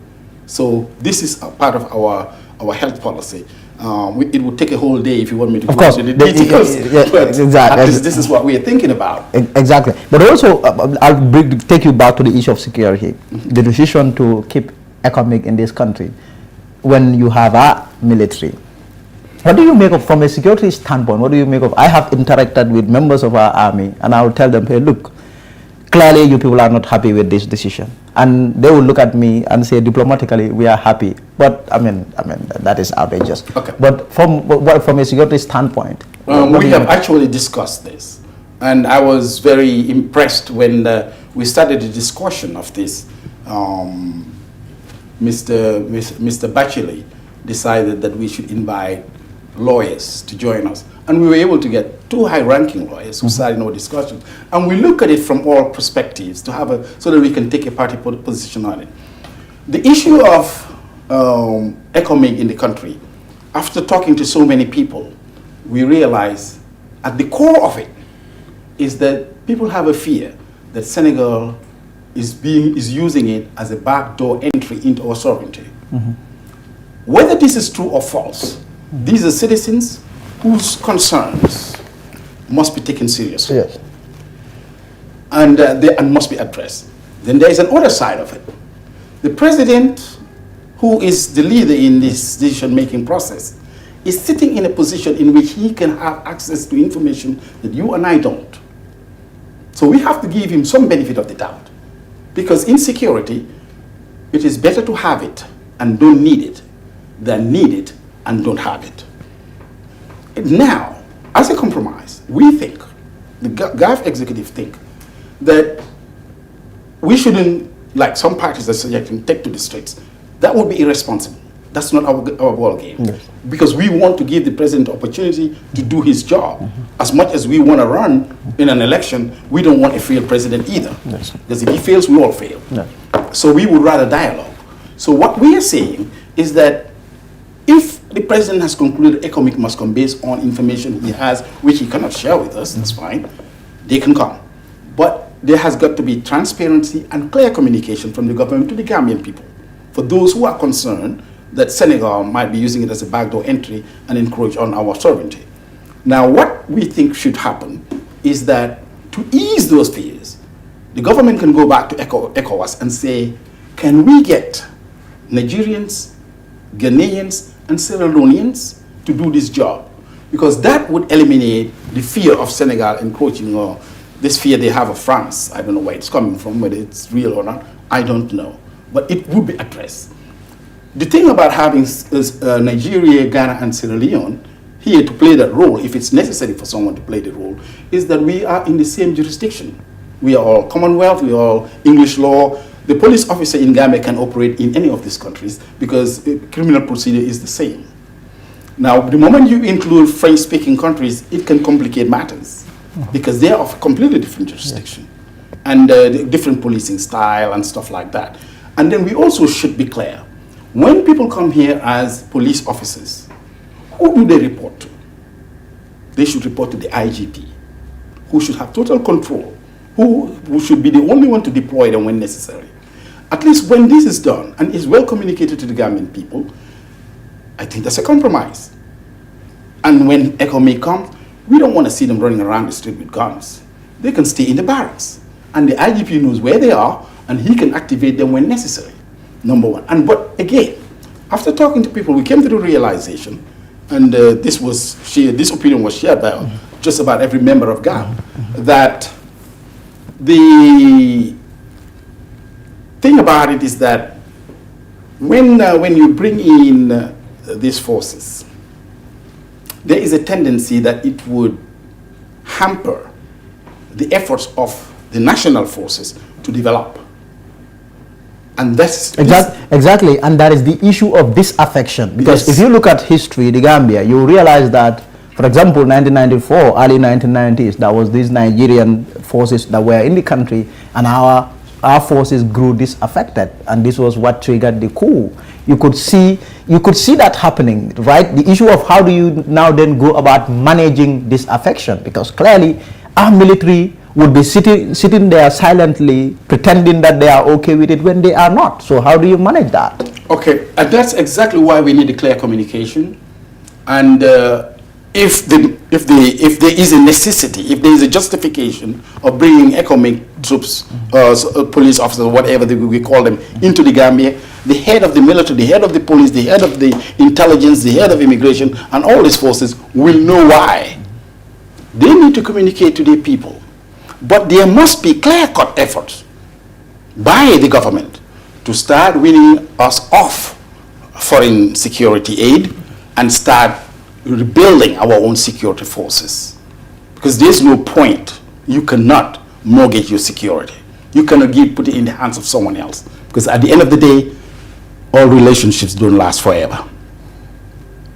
So this is a part of our health policy. It would take a whole day if you want me to go into the details. But exactly. At least this is what we are thinking about. Exactly. But also, I'll take you back to the issue of security. The decision to keep ECOMIG in this country when you have a military. What do you make of, from a security standpoint, what do you make of, I have interacted with members of our army, and I will tell them, hey, look, clearly you people are not happy with this decision. And they will look at me and say, diplomatically, we are happy. But, I mean that is outrageous. Okay. But from a security standpoint. We have actually discussed this. And I was very impressed when we started the discussion of this. Mr. Bachelet decided that we should invite lawyers to join us. And we were able to get 2 high-ranking lawyers who started our discussion. And we look at it from all perspectives to have so that we can take a party position on it. The issue of ECOMIG in the country, after talking to so many people, we realize at the core of it is that people have a fear that Senegal is using it as a backdoor entry into our sovereignty. Whether this is true or false, these are citizens whose concerns must be taken seriously. Yes. And they must be addressed. Then there is another side of it. The president, who is the leader in this decision-making process, is sitting in a position in which he can have access to information that you and I don't. So we have to give him some benefit of the doubt. Because in security, it is better to have it and don't need it than need it and don't have it. Now, as a compromise, we think, the GAF executive think, that we shouldn't, like some parties are suggesting, take to the streets. That would be irresponsible. That's not our ball game. Yes. Because we want to give the president opportunity to do his job. As much as we want to run in an election, we don't want a failed president either. Yes. Because if he fails, we all fail. Yes. So we would rather dialogue. So what we are saying is that if the president has concluded ECOMIG must come based on information he has, which he cannot share with us, that's fine, they can come. But there has got to be transparency and clear communication from the government to the Gambian people. For those who are concerned that Senegal might be using it as a backdoor entry and encroach on our sovereignty. Now, what we think should happen is that to ease those fears, the government can go back to ECOWAS and say, can we get Nigerians, Ghanaians, and Sierra Leoneans to do this job? Because that would eliminate the fear of Senegal encroaching, or this fear they have of France. I don't know where it's coming from, whether it's real or not, I don't know. But it would be addressed. The thing about having Nigeria, Ghana, and Sierra Leone here to play that role, if it's necessary for someone to play the role, is that we are in the same jurisdiction. We are all Commonwealth, we are all English law. The police officer in Gambia can operate in any of these countries because the criminal procedure is the same. Now, the moment you include French-speaking countries, it can complicate matters because they are of completely different jurisdiction and different policing style and stuff like that. And then we also should be clear. When people come here as police officers, who do they report to? They should report to the IGP, who should have total control, who should be the only one to deploy them when necessary. At least when this is done and is well communicated to the Gambian people, I think that's a compromise. And when ECOMIG comes, we don't want to see them running around the street with guns. They can stay in the barracks. And the IGP knows where they are, and he can activate them when necessary, number one. But again, after talking to people, we came to the realization, and this opinion was shared by just about every member of GAP, that the thing about it is that when you bring in these forces, there is a tendency that it would hamper the efforts of the national forces to develop. And that's exactly, and that is the issue of disaffection. Because if you look at history, the Gambia, you realize that, for example, 1994, early 1990s, there was these Nigerian forces that were in the country, and our forces grew disaffected, and this was what triggered the coup. You could see that happening, right? The issue of how do you now then go about managing disaffection, because clearly our military would be sitting there silently, pretending that they are okay with it when they are not. So how do you manage that? Okay, and that's exactly why we need a clear communication. And if there is a necessity, if there is a justification of bringing economic troops, police officers, whatever we call them, into the Gambia, the head of the military, the head of the police, the head of the intelligence, the head of immigration, and all these forces will know why. They need to communicate to their people. But there must be clear-cut efforts by the government to start winning us off foreign security aid and start rebuilding our own security forces. Because there's no point. You cannot mortgage your security. You cannot put it in the hands of someone else. Because at the end of the day, all relationships don't last forever.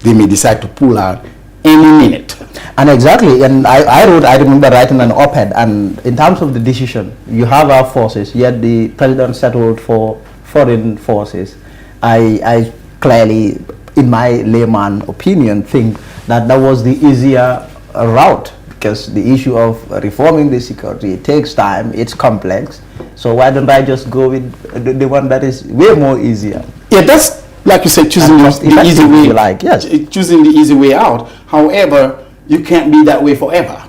They may decide to pull out any minute. And exactly, and I remember writing an op-ed, and in terms of the decision, you have our forces, yet the president settled for foreign forces. I clearly, in my layman opinion, think that that was the easier route, because the issue of reforming the security, it takes time, it's complex. So why don't I just go with the one that is way more easier? Yeah, that's, like you said, choosing the easy way. Yes. Choosing the easy way out. However, you can't be that way forever.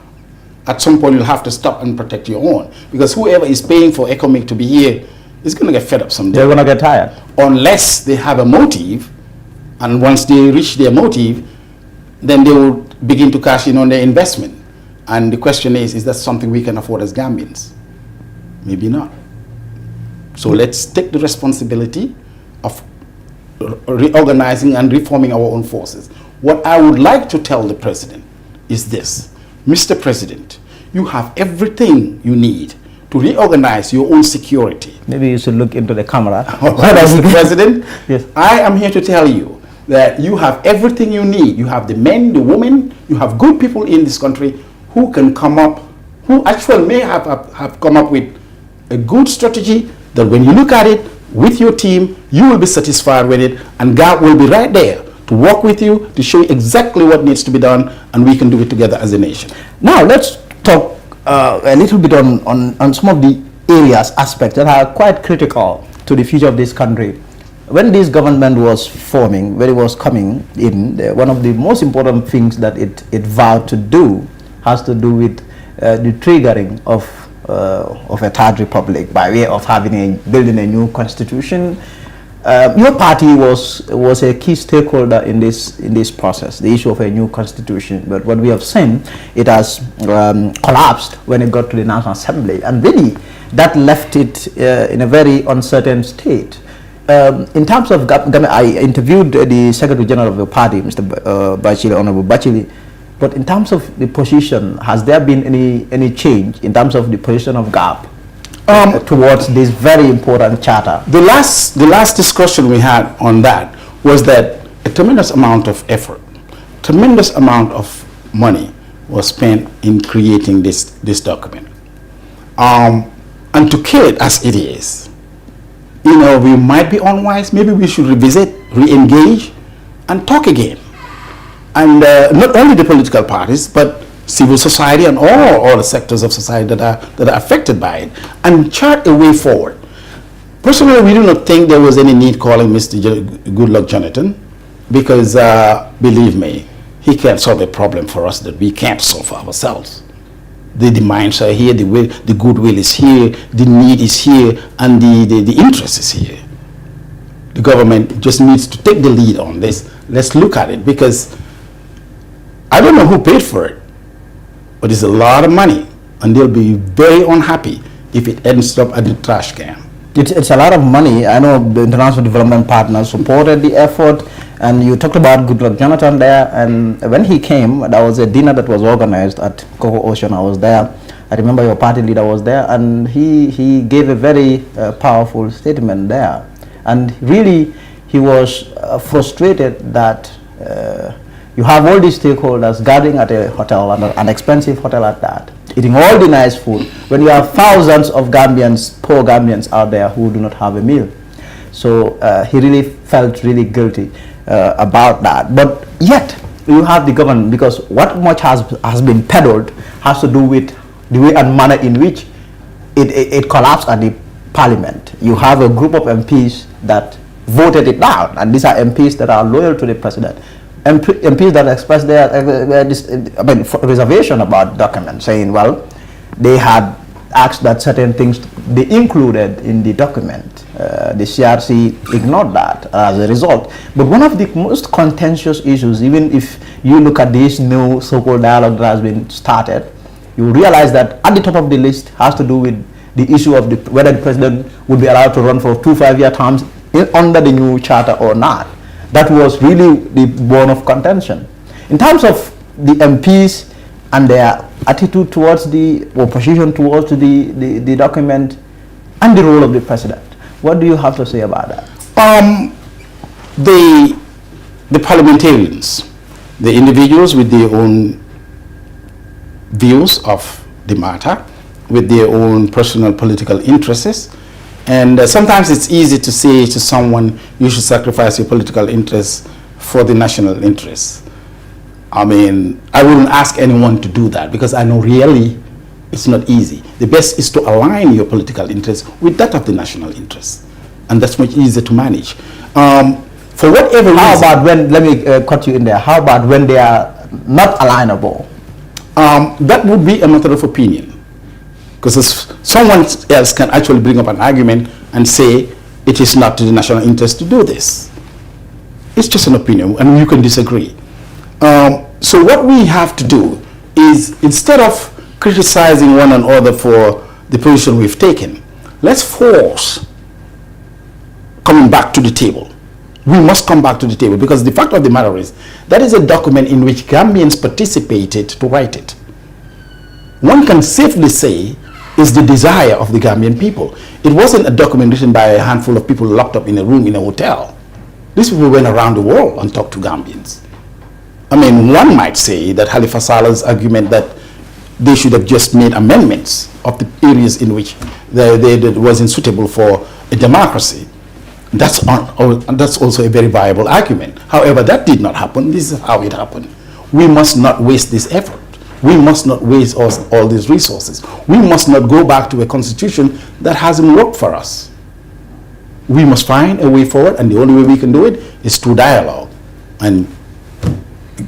At some point, you'll have to stop and protect your own, because whoever is paying for ECOMIC to be here is going to get fed up someday. They're going to get tired. Unless they have a motive, and once they reach their motive, then they will begin to cash in on their investment. And the question is that something we can afford as Gambians? Maybe not. So let's take the responsibility of reorganizing and reforming our own forces. What I would like to tell the president is this: Mr. President, you have everything you need to reorganize your own security. Maybe you should look into the camera. Mr. President, yes. I am here to tell you that you have everything you need. You have the men, the women, you have good people in this country who can come up, who actually may have come up with a good strategy that when you look at it with your team, you will be satisfied with it, and God will be right there to work with you, to show you exactly what needs to be done, and we can do it together as a nation. Now let's talk a little bit on some of the areas, aspects that are quite critical to the future of this country. When this government was forming, when it was coming in, one of the most important things that it vowed to do has to do with the triggering of a third republic by way of building a new constitution. Your party was a key stakeholder in this process, the issue of a new constitution. But what we have seen, it has collapsed when it got to the National Assembly, and really that left it in a very uncertain state. In terms of I interviewed the Secretary General of the party, Mr. Bachili, Honorable Bachili. But in terms of the position, has there been any change in terms of the position of GAP towards this very important charter? The last discussion we had on that was that a tremendous amount of effort, tremendous amount of money was spent in creating this document. And to kill it as it is, you know, we might be unwise. Maybe we should revisit, re-engage, and talk again. And not only the political parties, but civil society and all the sectors of society that are affected by it, and chart a way forward. Personally, we do not think there was any need calling Mr. Goodluck Jonathan, because believe me, he can't solve a problem for us that we can't solve for ourselves. The minds are here, the goodwill is here, the need is here, and the interest is here. The government just needs to take the lead on this. Let's look at it, because I don't know who paid for it, but it's a lot of money, and they'll be very unhappy if it ends up at the trash can. It's a lot of money. I know the international development partners supported the effort, and you talked about Goodluck Jonathan there, and when he came, there was a dinner that was organized at Coco Ocean. I was there. I remember your party leader was there, and he gave a very powerful statement there, and really he was frustrated that you have all these stakeholders gathering at a hotel, an expensive hotel at that, eating all the nice food, when you have thousands of Gambians, poor Gambians out there who do not have a meal. So he really felt really guilty about that. But yet, you have the government, because what much has been peddled has to do with the way and manner in which it collapsed at the parliament. You have a group of MPs that voted it down, and these are MPs that are loyal to the president. MPs that expressed their reservation about documents, saying, well, they had asked that certain things be included in the document. The CRC ignored that as a result. But one of the most contentious issues, even if you look at this new so-called dialogue that has been started, you realize that at the top of the list has to do with the issue of whether the president would be allowed to run for 2 5-year terms under the new charter or not. That was really the bone of contention. In terms of the MPs and their attitude towards the opposition towards the document and the role of the president, what do you have to say about that? The parliamentarians, the individuals with their own views of the matter, with their own personal political interests, and sometimes it's easy to say to someone, you should sacrifice your political interests for the national interests. I mean, I wouldn't ask anyone to do that because I know really it's not easy. The best is to align your political interests with that of the national interest, and that's much easier to manage. For whatever reason. How about when, let me cut you in there, how about when they are not alignable? That would be a matter of opinion. Because someone else can actually bring up an argument and say it is not to the national interest to do this. It's just an opinion, and you can disagree. So what we have to do is, instead of criticizing one another for the position we've taken, let's force coming back to the table. We must come back to the table, because the fact of the matter is, that is a document in which Gambians participated to write it. One can safely say is the desire of the Gambian people. It wasn't a document written by a handful of people locked up in a room in a hotel. These people went around the world and talked to Gambians. I mean, one might say that Halifa Salah's argument that they should have just made amendments of the areas in which it wasn't suitable for a democracy. That's also a very viable argument. However, that did not happen. This is how it happened. We must not waste this effort. We must not waste all these resources. We must not go back to a constitution that hasn't worked for us. We must find a way forward, and the only way we can do it is through dialogue. And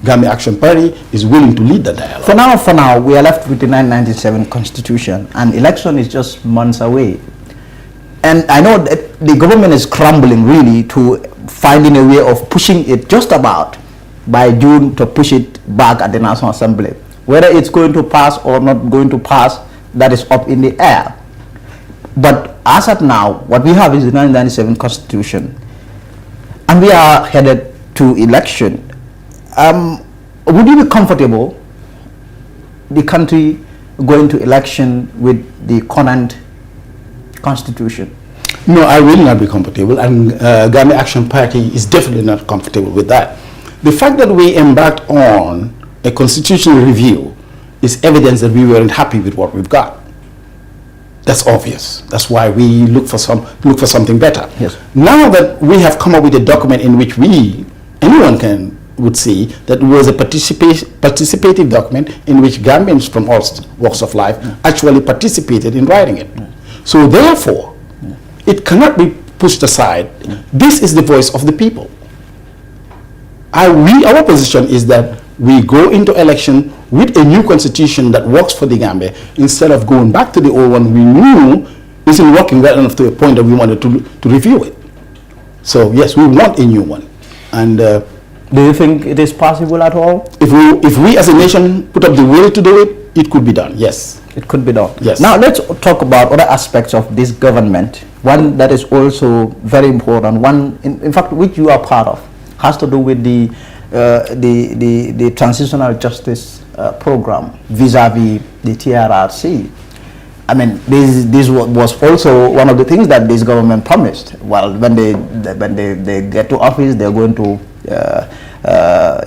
Gambia Action Party is willing to lead the dialogue. For now, we are left with the 1997 constitution, and election is just months away. And I know that the government is scrambling really to finding a way of pushing it just about by June to push it back at the National Assembly. Whether it's going to pass or not going to pass, that is up in the air. But as of now, what we have is the 1997 constitution, and we are headed to election. Would you be comfortable, the country going to election with the current constitution? No, I will not be comfortable, and Gambia Action Party is definitely not comfortable with that. The fact that we embarked on a constitutional review is evidence that we weren't happy with what we've got. That's obvious. That's why we look for something better. Yes. Now that we have come up with a document in which anyone would see that it was a participative document in which Gambians from all walks of life actually participated in writing it. So therefore, it cannot be pushed aside. This is the voice of the people. Our position is that we go into election with a new constitution that works for the Gambia, instead of going back to the old one we knew isn't working well enough to a point that we wanted to review it. So yes, we want a new one. And do you think it is possible at all? If we as a nation put up the will to do it, it could be done, yes. It could be done. Yes. Now let's talk about other aspects of this government. One that is also very important, one in fact which you are part of, has to do with the transitional justice program vis-a-vis the TRRC. I mean, this was also one of the things that this government promised. Well, when they get to office, they're going to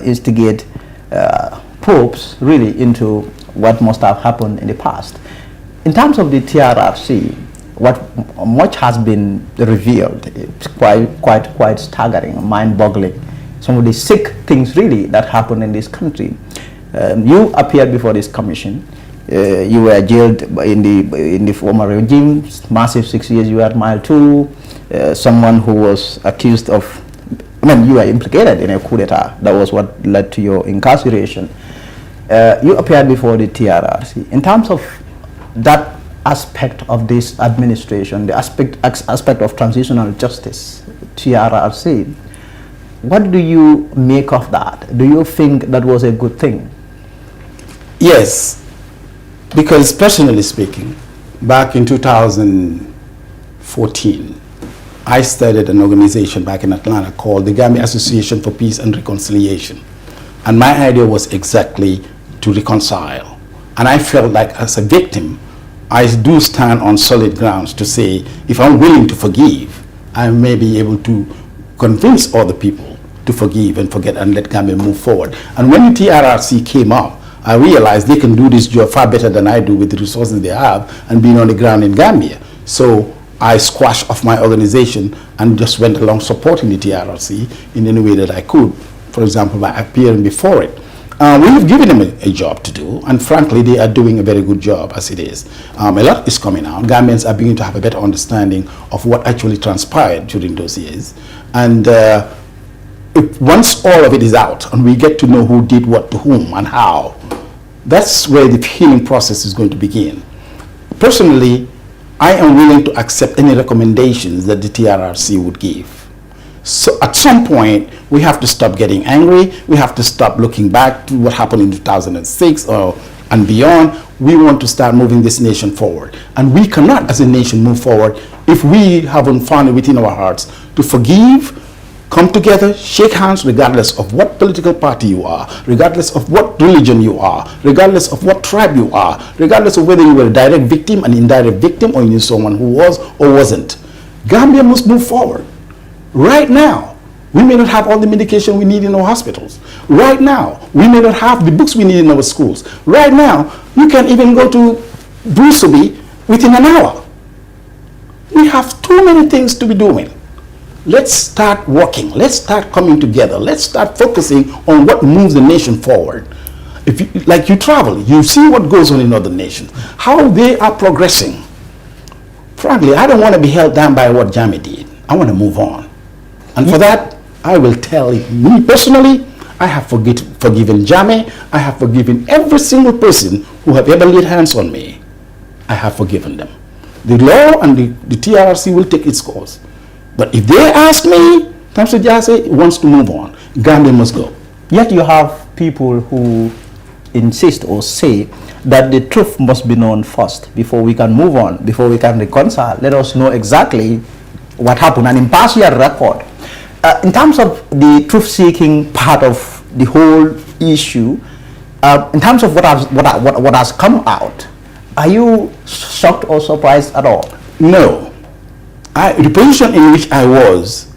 instigate probes really into what must have happened in the past. In terms of the TRRC, much has been revealed. It's quite staggering, mind-boggling. Some of the sick things really that happen in this country. You appeared before this commission. You were jailed in the former regime, massive 6 years. You were at Mile 2. Someone who was accused of, you were implicated in a coup d'etat. That was what led to your incarceration. You appeared before the TRRC. In terms of that aspect of this administration, the aspect of transitional justice, TRRC, what do you make of that? Do you think that was a good thing? Yes, because personally speaking, back in 2014, I started an organization back in Atlanta called the Gambia Association for Peace and Reconciliation. And my idea was exactly to reconcile. And I felt like as a victim, I do stand on solid grounds to say, if I'm willing to forgive, I may be able to convince other people to forgive and forget and let Gambia move forward. And when the TRRC came up, I realized they can do this job far better than I do with the resources they have and being on the ground in Gambia. So I squashed off my organization and just went along supporting the TRRC in any way that I could, for example, by appearing before it. We have given them a job to do, and frankly, they are doing a very good job as it is. A lot is coming out. Gambians are beginning to have a better understanding of what actually transpired during those years. And if once all of it is out, and we get to know who did what to whom and how, that's where the healing process is going to begin. Personally, I am willing to accept any recommendations that the TRRC would give. So at some point, we have to stop getting angry. We have to stop looking back to what happened in 2006 and beyond. We want to start moving this nation forward. And we cannot, as a nation, move forward if we haven't found it within our hearts to forgive, come together, shake hands, regardless of what political party you are, regardless of what religion you are, regardless of what tribe you are, regardless of whether you were a direct victim, an indirect victim, or you knew someone who was or wasn't. Gambia must move forward. Right now, we may not have all the medication we need in our hospitals. Right now, we may not have the books we need in our schools. Right now, you can even go to Bruceby within an hour. We have too many things to be doing. Let's start working. Let's start coming together. Let's start focusing on what moves the nation forward. If you, like you travel, you see what goes on in other nations, how they are progressing. Frankly, I don't want to be held down by what Jammeh did. I want to move on. And for that, I will tell you, me personally, I have forgiven Jammeh. I have forgiven every single person who have ever laid hands on me. I have forgiven them. The law and the TRRC will take its course. But if they ask me, Tamsir Jasseh wants to move on. Gambia must go. Yet you have people who insist or say that the truth must be known first before we can move on, before we can reconcile. Let us know exactly what happened, an impartial record. In terms of the truth-seeking part of the whole issue, in terms of what has come out, are you shocked or surprised at all? No. The position in which I was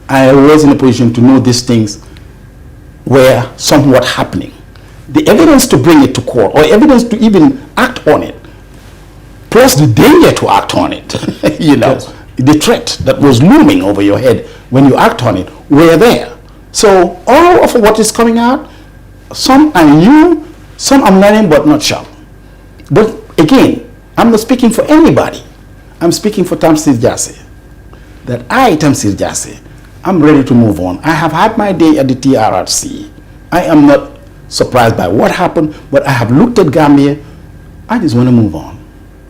in a position to know these things were somewhat happening. The evidence to bring it to court, or evidence to even act on it, plus the danger to act on it, you know, yes. The threat that was looming over your head when you act on it were there. So all of what is coming out, some I knew, some I'm learning but not sure. But again, I'm not speaking for anybody. I'm speaking for Tamsir Jasseh. That I, Tamsir Jasseh, I'm ready to move on. I have had my day at the TRRC. I am not surprised by what happened, but I have looked at Gambia. I just want to move on.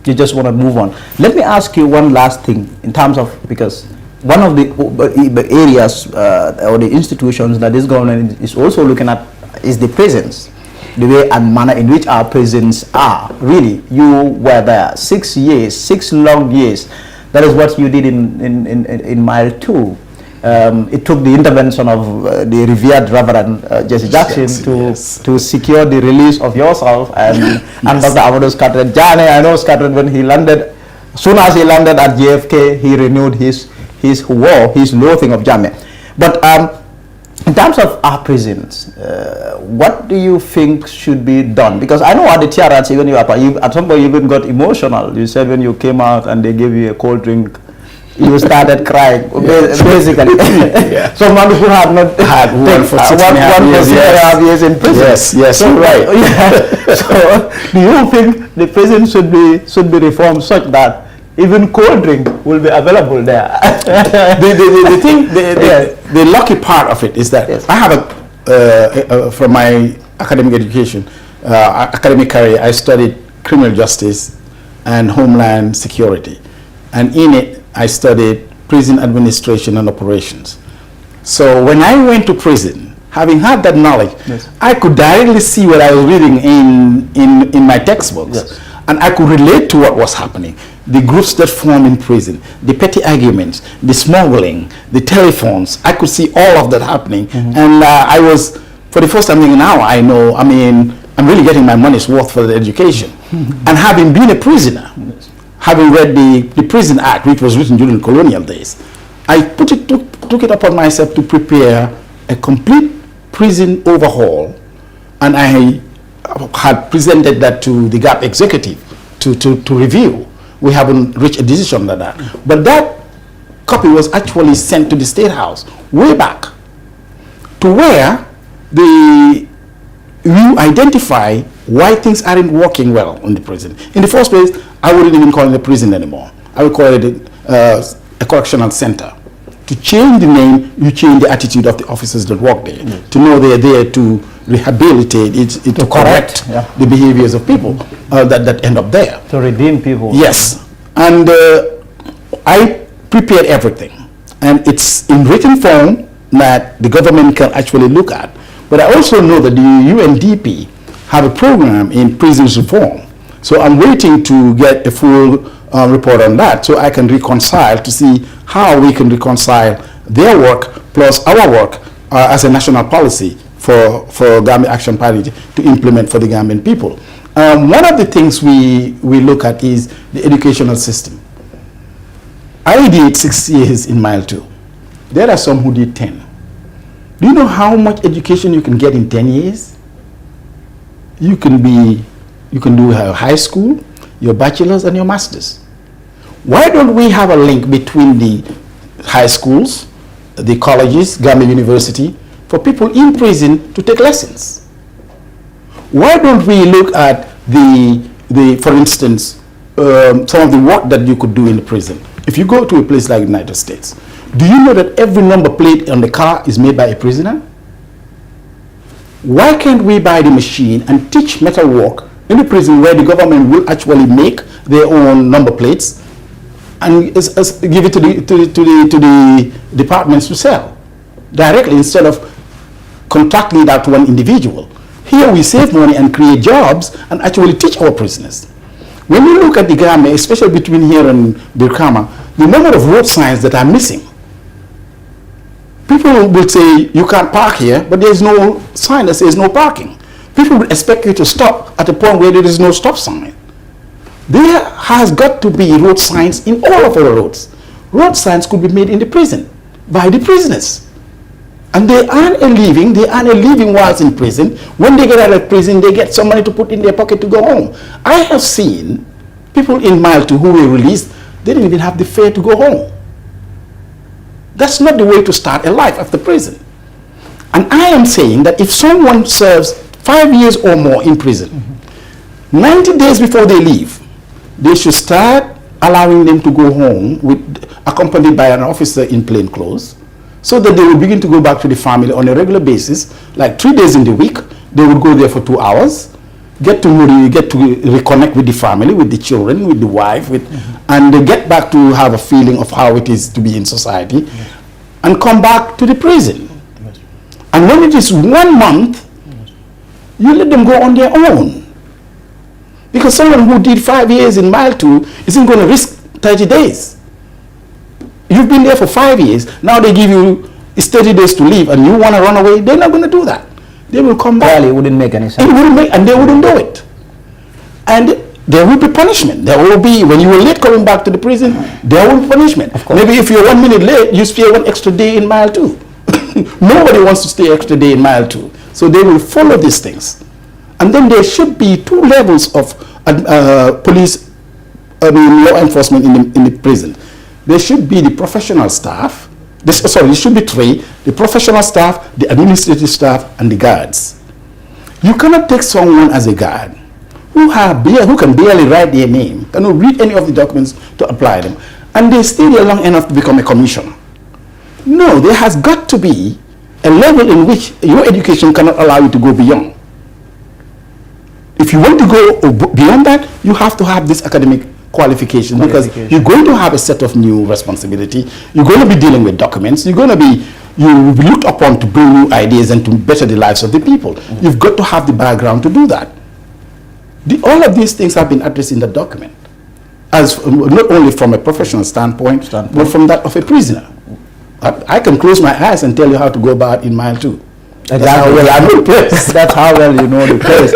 You just want to move on. Let me ask you one last thing in terms of, because one of the areas or the institutions that this government is also looking at is the prisons, the way and manner in which our prisons are. Really, you were there 6 years, 6 long years. That is what you did in Mile 2. It took the intervention of the revered Reverend Jesse Jackson to secure the release of yourself and Dr. Amadou Scattered. Jammeh, I know Scattered, when he landed, as soon as he landed at JFK, he renewed his loathing of Jammeh. But in terms of our prisons, what do you think should be done? Because I know at the TRRC, when you at some point you even got emotional. You said when you came out and they gave you a cold drink, you started crying, basically. Yeah. Someone who had not Had one for 6.5 years in prison. Yes, So, you're right. So, do you think the prison should be reformed such that even cold drink will be available there? The thing, the lucky part of it is that Yes. I have from my academic education, academic career, I studied criminal justice and homeland security, and in it I studied prison administration and operations. So when I went to prison, having had that knowledge, Yes. I could directly see what I was reading in my textbooks, Yes. and I could relate to what was happening. The groups that form in prison, the petty arguments, the smuggling, the telephones, I could see all of that happening. And I was, for the first time thinking, now I know, I mean, I'm really getting my money's worth for the education. And having been a prisoner, having read the Prison Act, which was written during colonial days, I took it upon myself to prepare a complete prison overhaul, and I had presented that to the GAP executive to review. We haven't reached a decision on that. But that copy was actually sent to the State House way back, to where you identify why things aren't working well in the prison. In the first place, I wouldn't even call it a prison anymore. I would call it a correctional center. To change the name, you change the attitude of the officers that work there. To know they're there to rehabilitate, to correct the behaviors of people that end up there. To redeem people. Yes. And I prepared everything. And it's in written form that the government can actually look at. But I also know that the UNDP have a program in prisons reform. So I'm waiting to get a full report on that so I can reconcile to see how we can reconcile their work plus our work as a national policy for Gambia Action Party to implement for the Gambian people. One of the things we look at is the educational system. I did 6 years in Mile 2. There are some who did 10. Do you know how much education you can get in 10 years? You can do a high school, your bachelor's and your master's. Why don't we have a link between the high schools, the colleges, Gambia University, for people in prison to take lessons? Why don't we look at for instance, some of the work that you could do in the prison? If you go to a place like the United States, do you know that every number plate on the car is made by a prisoner? Why can't we buy the machine and teach metal work in the prison where the government will actually make their own number plates and give it to the departments to sell directly instead of contracting it out to one individual? Here we save money and create jobs and actually teach our prisoners. When you look at the Gambia, especially between here and Birkama, the number of road signs that are missing. People will say you can't park here, but there's no sign that says no parking. People will expect you to stop at a point where there is no stop sign. There has got to be road signs in all of our roads. Road signs could be made in the prison by the prisoners. And they earn a living whilst in prison. When they get out of prison, they get some money to put in their pocket to go home. I have seen people in Mile 2 who were released, they didn't even have the fare to go home. That's not the way to start a life after prison. And I am saying that if someone serves 5 years or more in prison, 90 days before they leave, they should start allowing them to go home accompanied by an officer in plain clothes, so that they will begin to go back to the family on a regular basis, like 3 days in the week. They would go there for 2 hours, get to reconnect with the family, with the children, with the wife, and they get back to have a feeling of how it is to be in society, and come back to the prison. And when it is 1 month, you let them go on their own. Because someone who did 5 years in Mile 2 isn't going to risk 30 days. You've been there for 5 years. Now they give you 30 days to leave and you want to run away. They're not going to do that. They will come back. Really, it wouldn't make any sense. It wouldn't make, and they wouldn't do it. And there will be punishment. There will be, when you were late coming back to the prison, there will be punishment. Maybe if you're 1 minute late, you stay 1 extra day in Mile 2. Nobody wants to stay extra day in Mile 2. So they will follow these things. And then there should be 2 levels of law enforcement in the prison. there should be the professional staff. There should be three: the professional staff, the administrative staff, and the guards. You cannot take someone as a guard who can barely write their name, cannot read any of the documents to apply them, and they stay there long enough to become a commissioner. No, there has got to be a level in which your education cannot allow you to go beyond. If you want to go beyond that, you have to have this academic qualification, because you're going to have a set of new responsibility. You're going to be dealing with documents. You will be looked upon to bring new ideas and to better the lives of the people. You've got to have the background to do that. All of these things have been addressed in the document, as not only from a professional standpoint, but from that of a prisoner. I can close my eyes and tell you how to go about in mile 2. Exactly. That's how well I know the place. That's how well you know the place.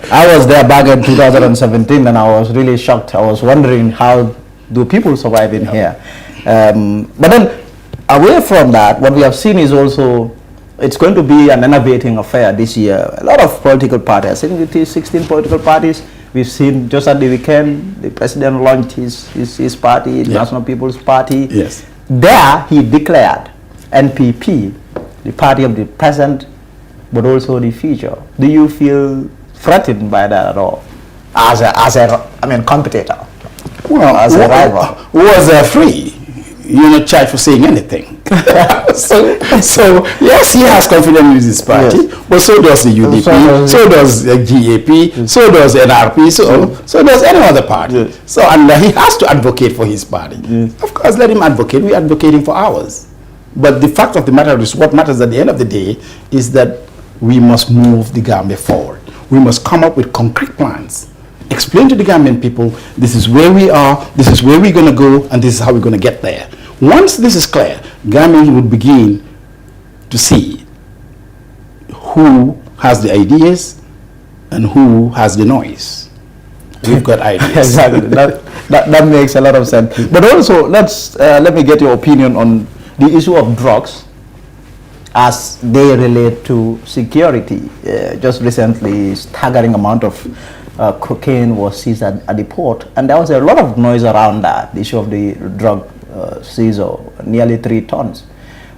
I was there back in 2017, and I was really shocked. I was wondering, how do people survive in here? But then, away from that, what we have seen is also, it's going to be an innovating affair this year. A lot of political parties, I think it is 16 political parties. We've seen just at the weekend, the president launched his party, National People's Party. Yes. There, he declared NPP, the party of the present, but also the future. Do you feel threatened by that at all, as a competitor? Well, as a rival? Was free. You're not charged for saying anything. so yes, he has confidence in his party, but so does the UDP, so does the GAP, so does NRP, so does any other party. So, and he has to advocate for his party. Of course, let him advocate. We're advocating for ours. But the fact of the matter is, what matters at the end of the day is that we must move the Gambia forward. We must come up with concrete plans. Explain to the Gambian people, this is where we are, this is where we're going to go, and this is how we're going to get there. Once this is clear, Gambians would begin to see who has the ideas and who has the noise. We've got ideas. Exactly. That makes a lot of sense. But also, let me get your opinion on the issue of drugs as they relate to security. Just recently, staggering amount of cocaine was seized at the port, and there was a lot of noise around that, the issue of the drug seizure, nearly 3 tons.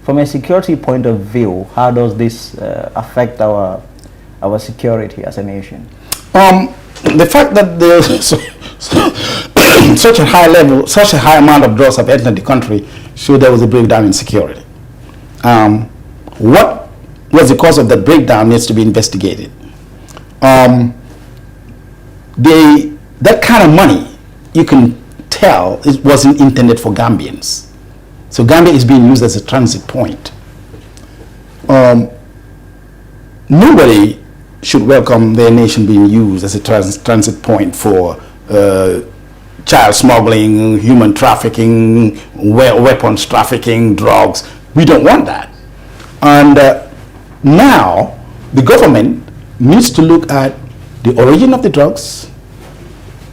From a security point of view, how does this affect our security as a nation? The fact that there's such a high level, such a high amount of drugs have entered the country, showed there was a breakdown in security. What was the cause of that breakdown needs to be investigated. That kind of money, you can tell, it wasn't intended for Gambians. So Gambia is being used as a transit point. Nobody should welcome their nation being used as a transit point for child smuggling, human trafficking, weapons trafficking, drugs. We don't want that. And now the government needs to look at the origin of the drugs,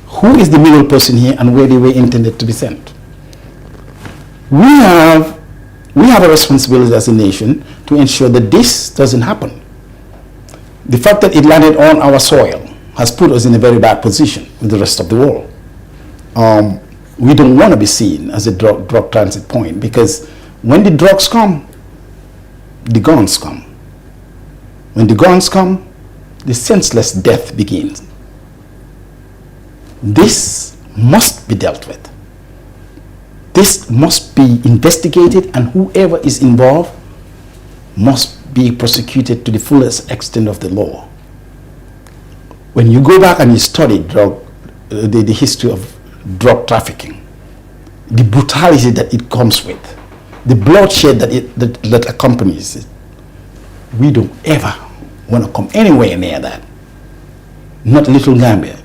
who is the middle person here, and where they were intended to be sent. We have a responsibility as a nation to ensure that this doesn't happen. The fact that it landed on our soil has put us in a very bad position with the rest of the world. We don't want to be seen as a drug transit point, because when the drugs come, the guns come. When the guns come, the senseless death begins. This must be dealt with. This must be investigated, and whoever is involved must be prosecuted to the fullest extent of the law. When you go back and you study the history of drug trafficking, the brutality that it comes with, the bloodshed that accompanies it, we don't ever want to come anywhere near that. Not little Gambia,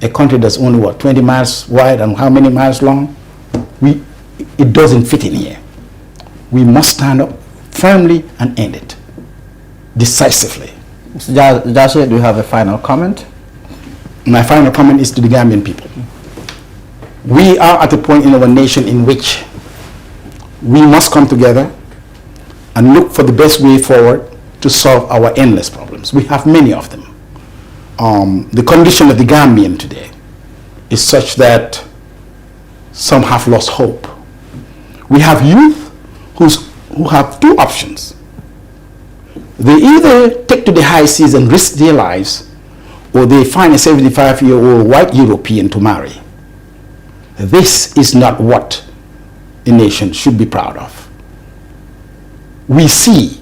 a country that's only, what, 20 miles wide and how many miles long? It doesn't fit in here. We must stand up firmly and end it decisively. Mr. Joshua, do you have a final comment? My final comment is to the Gambian people. We are at a point in our nation in which we must come together and look for the best way forward to solve our endless problems. We have many of them. The condition of the Gambian today is such that some have lost hope. We have youth who have two options. They either take to the high seas and risk their lives, or they find a 75-year-old white European to marry. This is not what a nation should be proud of. We see,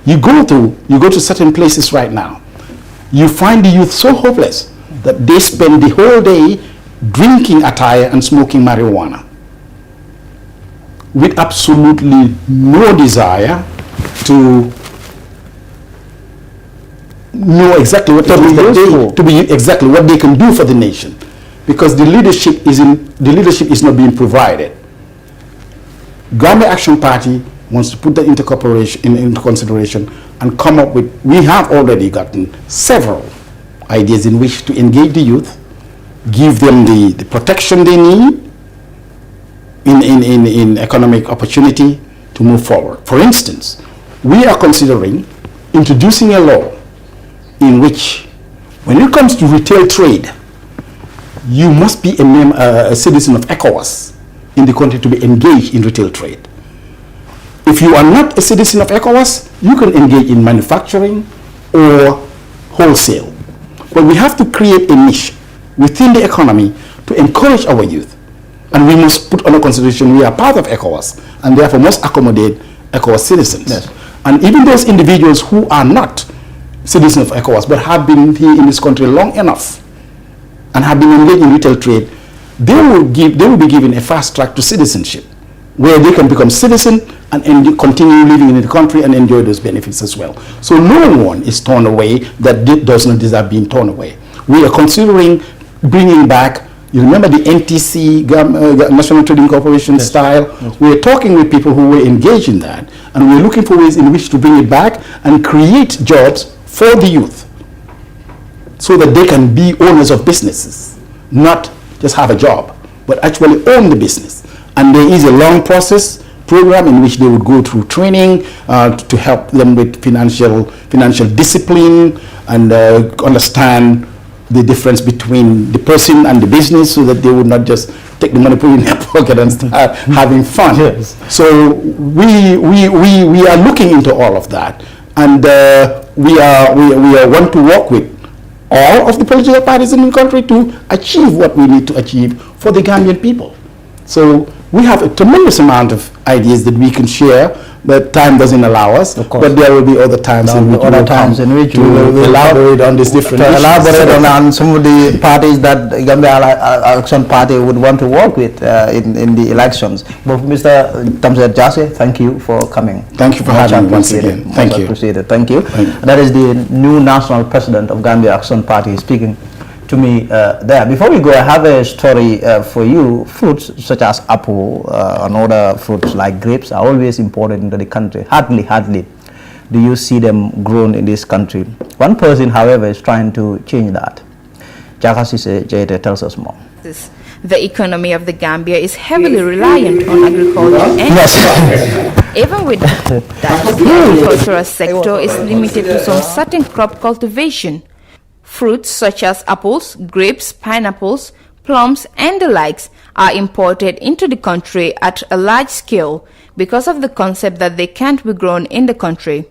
you go to certain places right now, you find the youth so hopeless that they spend the whole day drinking attire and smoking marijuana with absolutely no desire to know exactly what exactly what they can do for the nation, because the leadership is not being provided. Gambia Action Party wants to put that into consideration and come up with. We have already gotten several ideas in which to engage the youth, give them the protection they need in economic opportunity to move forward. For instance, we are considering introducing a law in which, when it comes to retail trade, you must be a citizen of ECOWAS in the country to be engaged in retail trade. If you are not a citizen of ECOWAS, you can engage in manufacturing or wholesale. But we have to create a niche within the economy to encourage our youth. And we must put under consideration we are part of ECOWAS, and therefore must accommodate ECOWAS citizens. Yes. And even those individuals who are not citizens of ECOWAS but have been here in this country long enough and have been engaged in retail trade, they will be given a fast track to citizenship, where they can become citizen and continue living in the country and enjoy those benefits as well. So no one is torn away that does not deserve being torn away. We are considering bringing back, you remember the NTC, National Trading Corporation style? Yes. We're talking with people who were engaged in that, and we're looking for ways in which to bring it back and create jobs for the youth so that they can be owners of businesses, not just have a job, but actually own the business. And there is a long process program in which they would go through training to help them with financial discipline and understand the difference between the person and the business, so that they would not just take the money, put it in their pocket and start having fun. Yes. So we are looking into all of that, and we want to work with all of the political parties in the country to achieve what we need to achieve for the Gambian people. So we have a tremendous amount of ideas that we can share, but time doesn't allow us. But there will be other times in which we will elaborate on these different issues. Elaborate on some of the parties that Gambia Action Party would want to work with in the elections. But Mr. Tamsir Jasseh, thank you for coming. Thank you for having me once again. Thank you. Appreciate it. Thank you. That is the new national president of Gambia Action Party speaking to me there. Before we go, I have a story for you. Fruits such as apple and other fruits like grapes are always imported into the country. Hardly do you see them grown in this country. One person, however, is trying to change that. Jakasise Jayete tells us more. The economy of the Gambia is heavily reliant on agriculture, and even with that, the agricultural sector is limited to some certain crop cultivation. Fruits such as apples, grapes, pineapples, plums, and the likes are imported into the country at a large scale because of the concept that they can't be grown in the country.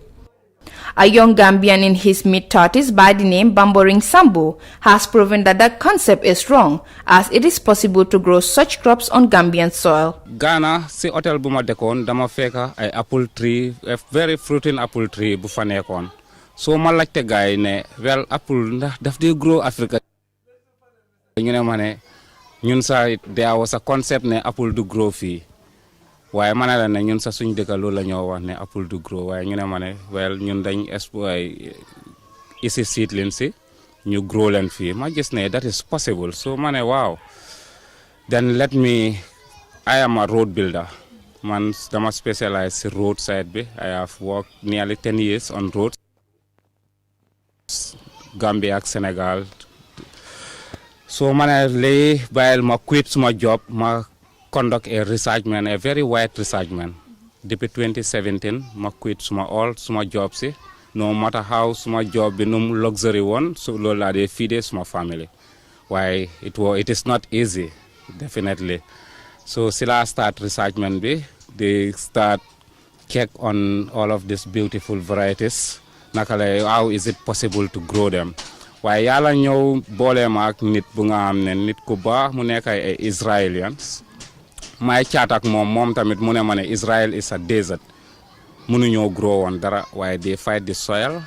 A young Gambian in his mid-30s by the name Bamboring Sambu has proven that that concept is wrong, as it is possible to grow such crops on Gambian soil. Ghana, si hotel bu ma dekon dama feka ay apple tree, a very fruiting apple tree bu fa nekon. So ma laajte gaay ne well apple ndax daf di grow Africa. ñu ne ma ne ñun sa there was a concept ne apple du grow fii waaye ma ne la ne ñun sa suñ dëkk loolu la ñoo wax ne apple du grow waaye ñu ne ma ne well ñun dañ isi seedling si ñu grow leen fii ma gis ne that is possible. So ma ne wow, then I am a road builder. Man dama specialize si road side bi. I have worked nearly 10 years on roads, Gambia ak Senegal. So man lay bayal ma quit suma job, ma conduct a researchment, a very wide researchment. Depuis 2017 ma quit suma job si. No matter how suma job be num luxury one, so lola de feed suma family. Why it is not easy, definitely. So sila start researchment be they start check on all of these beautiful varieties. How is it possible to grow them? Waaye yàlla ñëw booleem ak nit bu nga xam ne nit ku baax mu nekk ay Israelians may chat ak moom tamit mu ne ma ne Israel is a desert mënuñoo grow woon dara waaye they fight the soil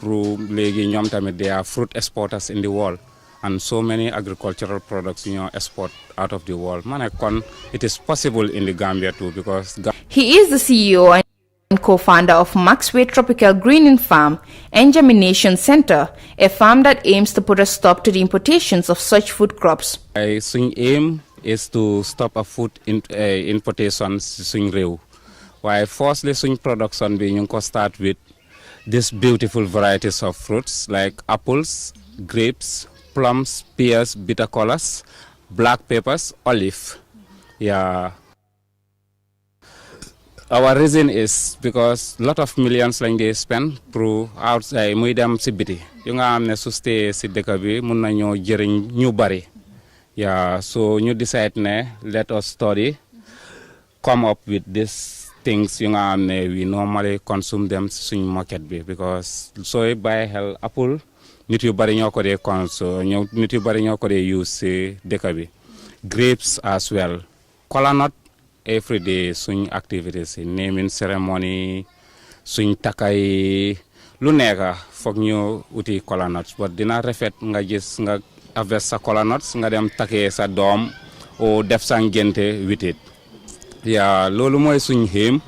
pour léegi ñoom tamit they are fruit exporters in the world and so many agricultural products export out of the world. Ma ne kon it is possible in the Gambia too because he is the CEO and co-founder of Maxway Tropical Greening Farm and Germination Center, a farm that aims to put a stop to the importations of such food crops. Suñ aim is to stop a food importations suñ réew. Why firstly suñ production bi ñu ko start with these beautiful varieties of fruits like apples, grapes, plums, pears, bitter colors, black peppers, olive. Yeah. Our reason is because a lot of millions like they spend through outside muy dem si biti yu nga xam ne su stay si dëkk bi mun nañoo jëriñ ñu bari. Yeah, so ñu decide ne let us study, come up with these things yu nga xam ne we normally consume them suñ market bi because sooy bàyyi xel apple nit yu bari ñoo ko dee consume nit yu bari ñoo ko dee use si dëkk bi. Grapes as well. Coconut every day suñ activities naming ceremony suñ takay lu nekk foog ñu uti coconuts but dina rafet nga gis nga harvest sa coconuts nga dem takee sa doom o def sa ngénte with it. Yeah, loolu mooy suñ aim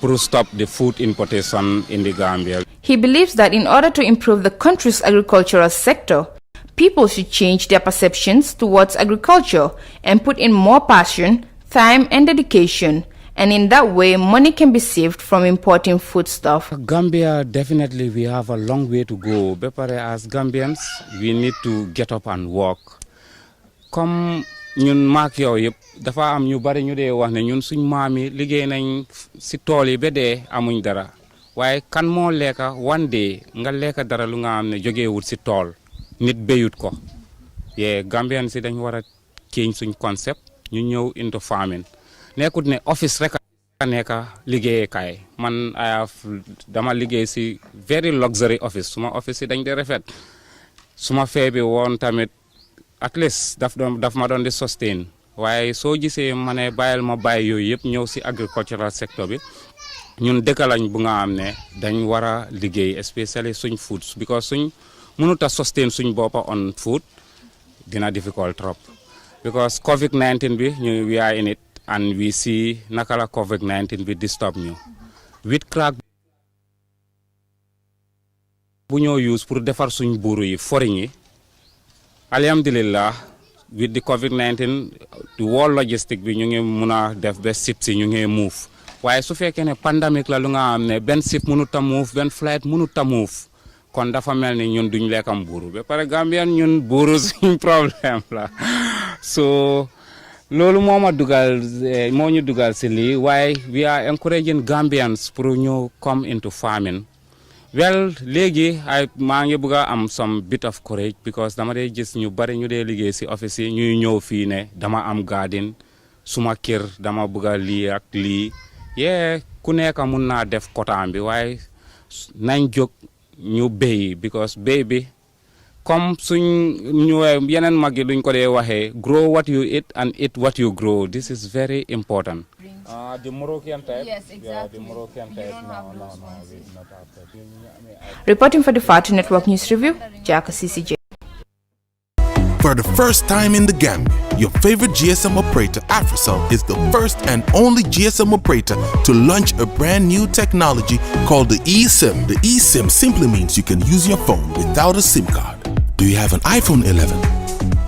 to stop the food importation in the Gambia. He believes that in order to improve the country's agricultural sector, people should change their perceptions towards agriculture and put in more passion, time and dedication, and in that way money can be saved from importing foodstuff. Gambia, definitely we have a long way to go. Bepare as Gambians, we need to get up and work. Comme ñun maak yow yëpp dafa am ñu bari ñu dee wax ne ñun suñ maam yi liggéey nañ si tool yi ba dee amuñ dara waaye kan moo lekka one day nga lekka dara lu nga am ne jógeewut si tool nit béyut ko yee Gambian si dañ war a change suñ concept ñu ñëw into farming nekkut ne office rek a nekka liggéeyekaay man dama liggéey si very luxury office suma office yi dañ de rafet suma fee bi woon tamit at least daf ma doon di sustain waaye soo gisee ma ne bàyyil ma bàyyi yooyu yëpp ñëw si agricultural sector bi ñun dëkk lañ bu nga am ne dañ war a liggéey especially suñ foods because suñ mënut a sustain suñ boppa on food dina difficult trop because COVID-19 bi we are in it and we see naka la COVID-19 bi disturb ñu wheat crack bu ñoo use pour defar suñ buuru yi foriñ yi alhamdulillah with the COVID-19 the world logistic bi ñu ngi mun a def ba ship si ñu ngi move waaye su fekkee ne pandemic la lu nga am ne benn ship mënut a move benn flight mënut a move kon dafa mel ni ñun duñ lekkam buuru ba pare Gambian ñun buuru suñ problème la so loolu moo ñu dugal si lii waaye we are encouraging Gambians pour ñu come into farming. Well, léegi maa ngi bëgg a am some bit of courage because dama dee gis ñu bari ñu dee liggéey si office yi ñuy ñëw fii ne dama am garden suma kër dama bëgg a lii ak lii yee ku nekk mun naa def kotaam bi waaye nañ jóg ñu béy because béy bi comme suñ ñu yeneen mag yi luñ ko dee waxee grow what you eat and eat what you grow. This is very important. The Moroccan type? Yes, exactly. Yeah, the Moroccan type. No, we not have that. Reporting for the Fatu Network News Review, Jaka CCJ. For the first time in the Gambia, your favorite GSM operator, Africell, is the first and only GSM operator to launch a brand new technology called the eSIM. The eSIM simply means you can use your phone without a SIM card. Do you have an iPhone 11,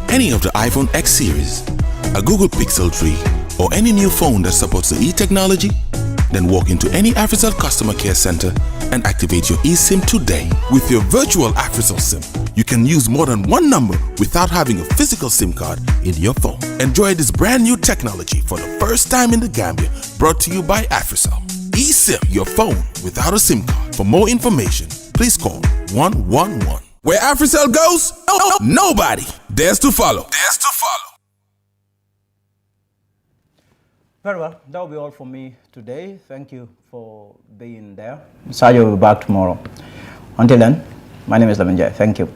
any of the iPhone X series, a Google Pixel 3, or any new phone that supports the e-technology? Then walk into any Africell customer care center and activate your eSIM today. With your virtual Africell SIM, you can use more than one number without having a physical SIM card in your phone. Enjoy this brand new technology for the first time in the Gambia, brought to you by Africell. eSIM, your phone without a SIM card. For more information, please call 111. Where Africell goes, nobody dares to follow. Very well. That will be all for me today. Thank you for being there. Sajo will be back tomorrow. Until then, my name is Lamin Jai. Thank you.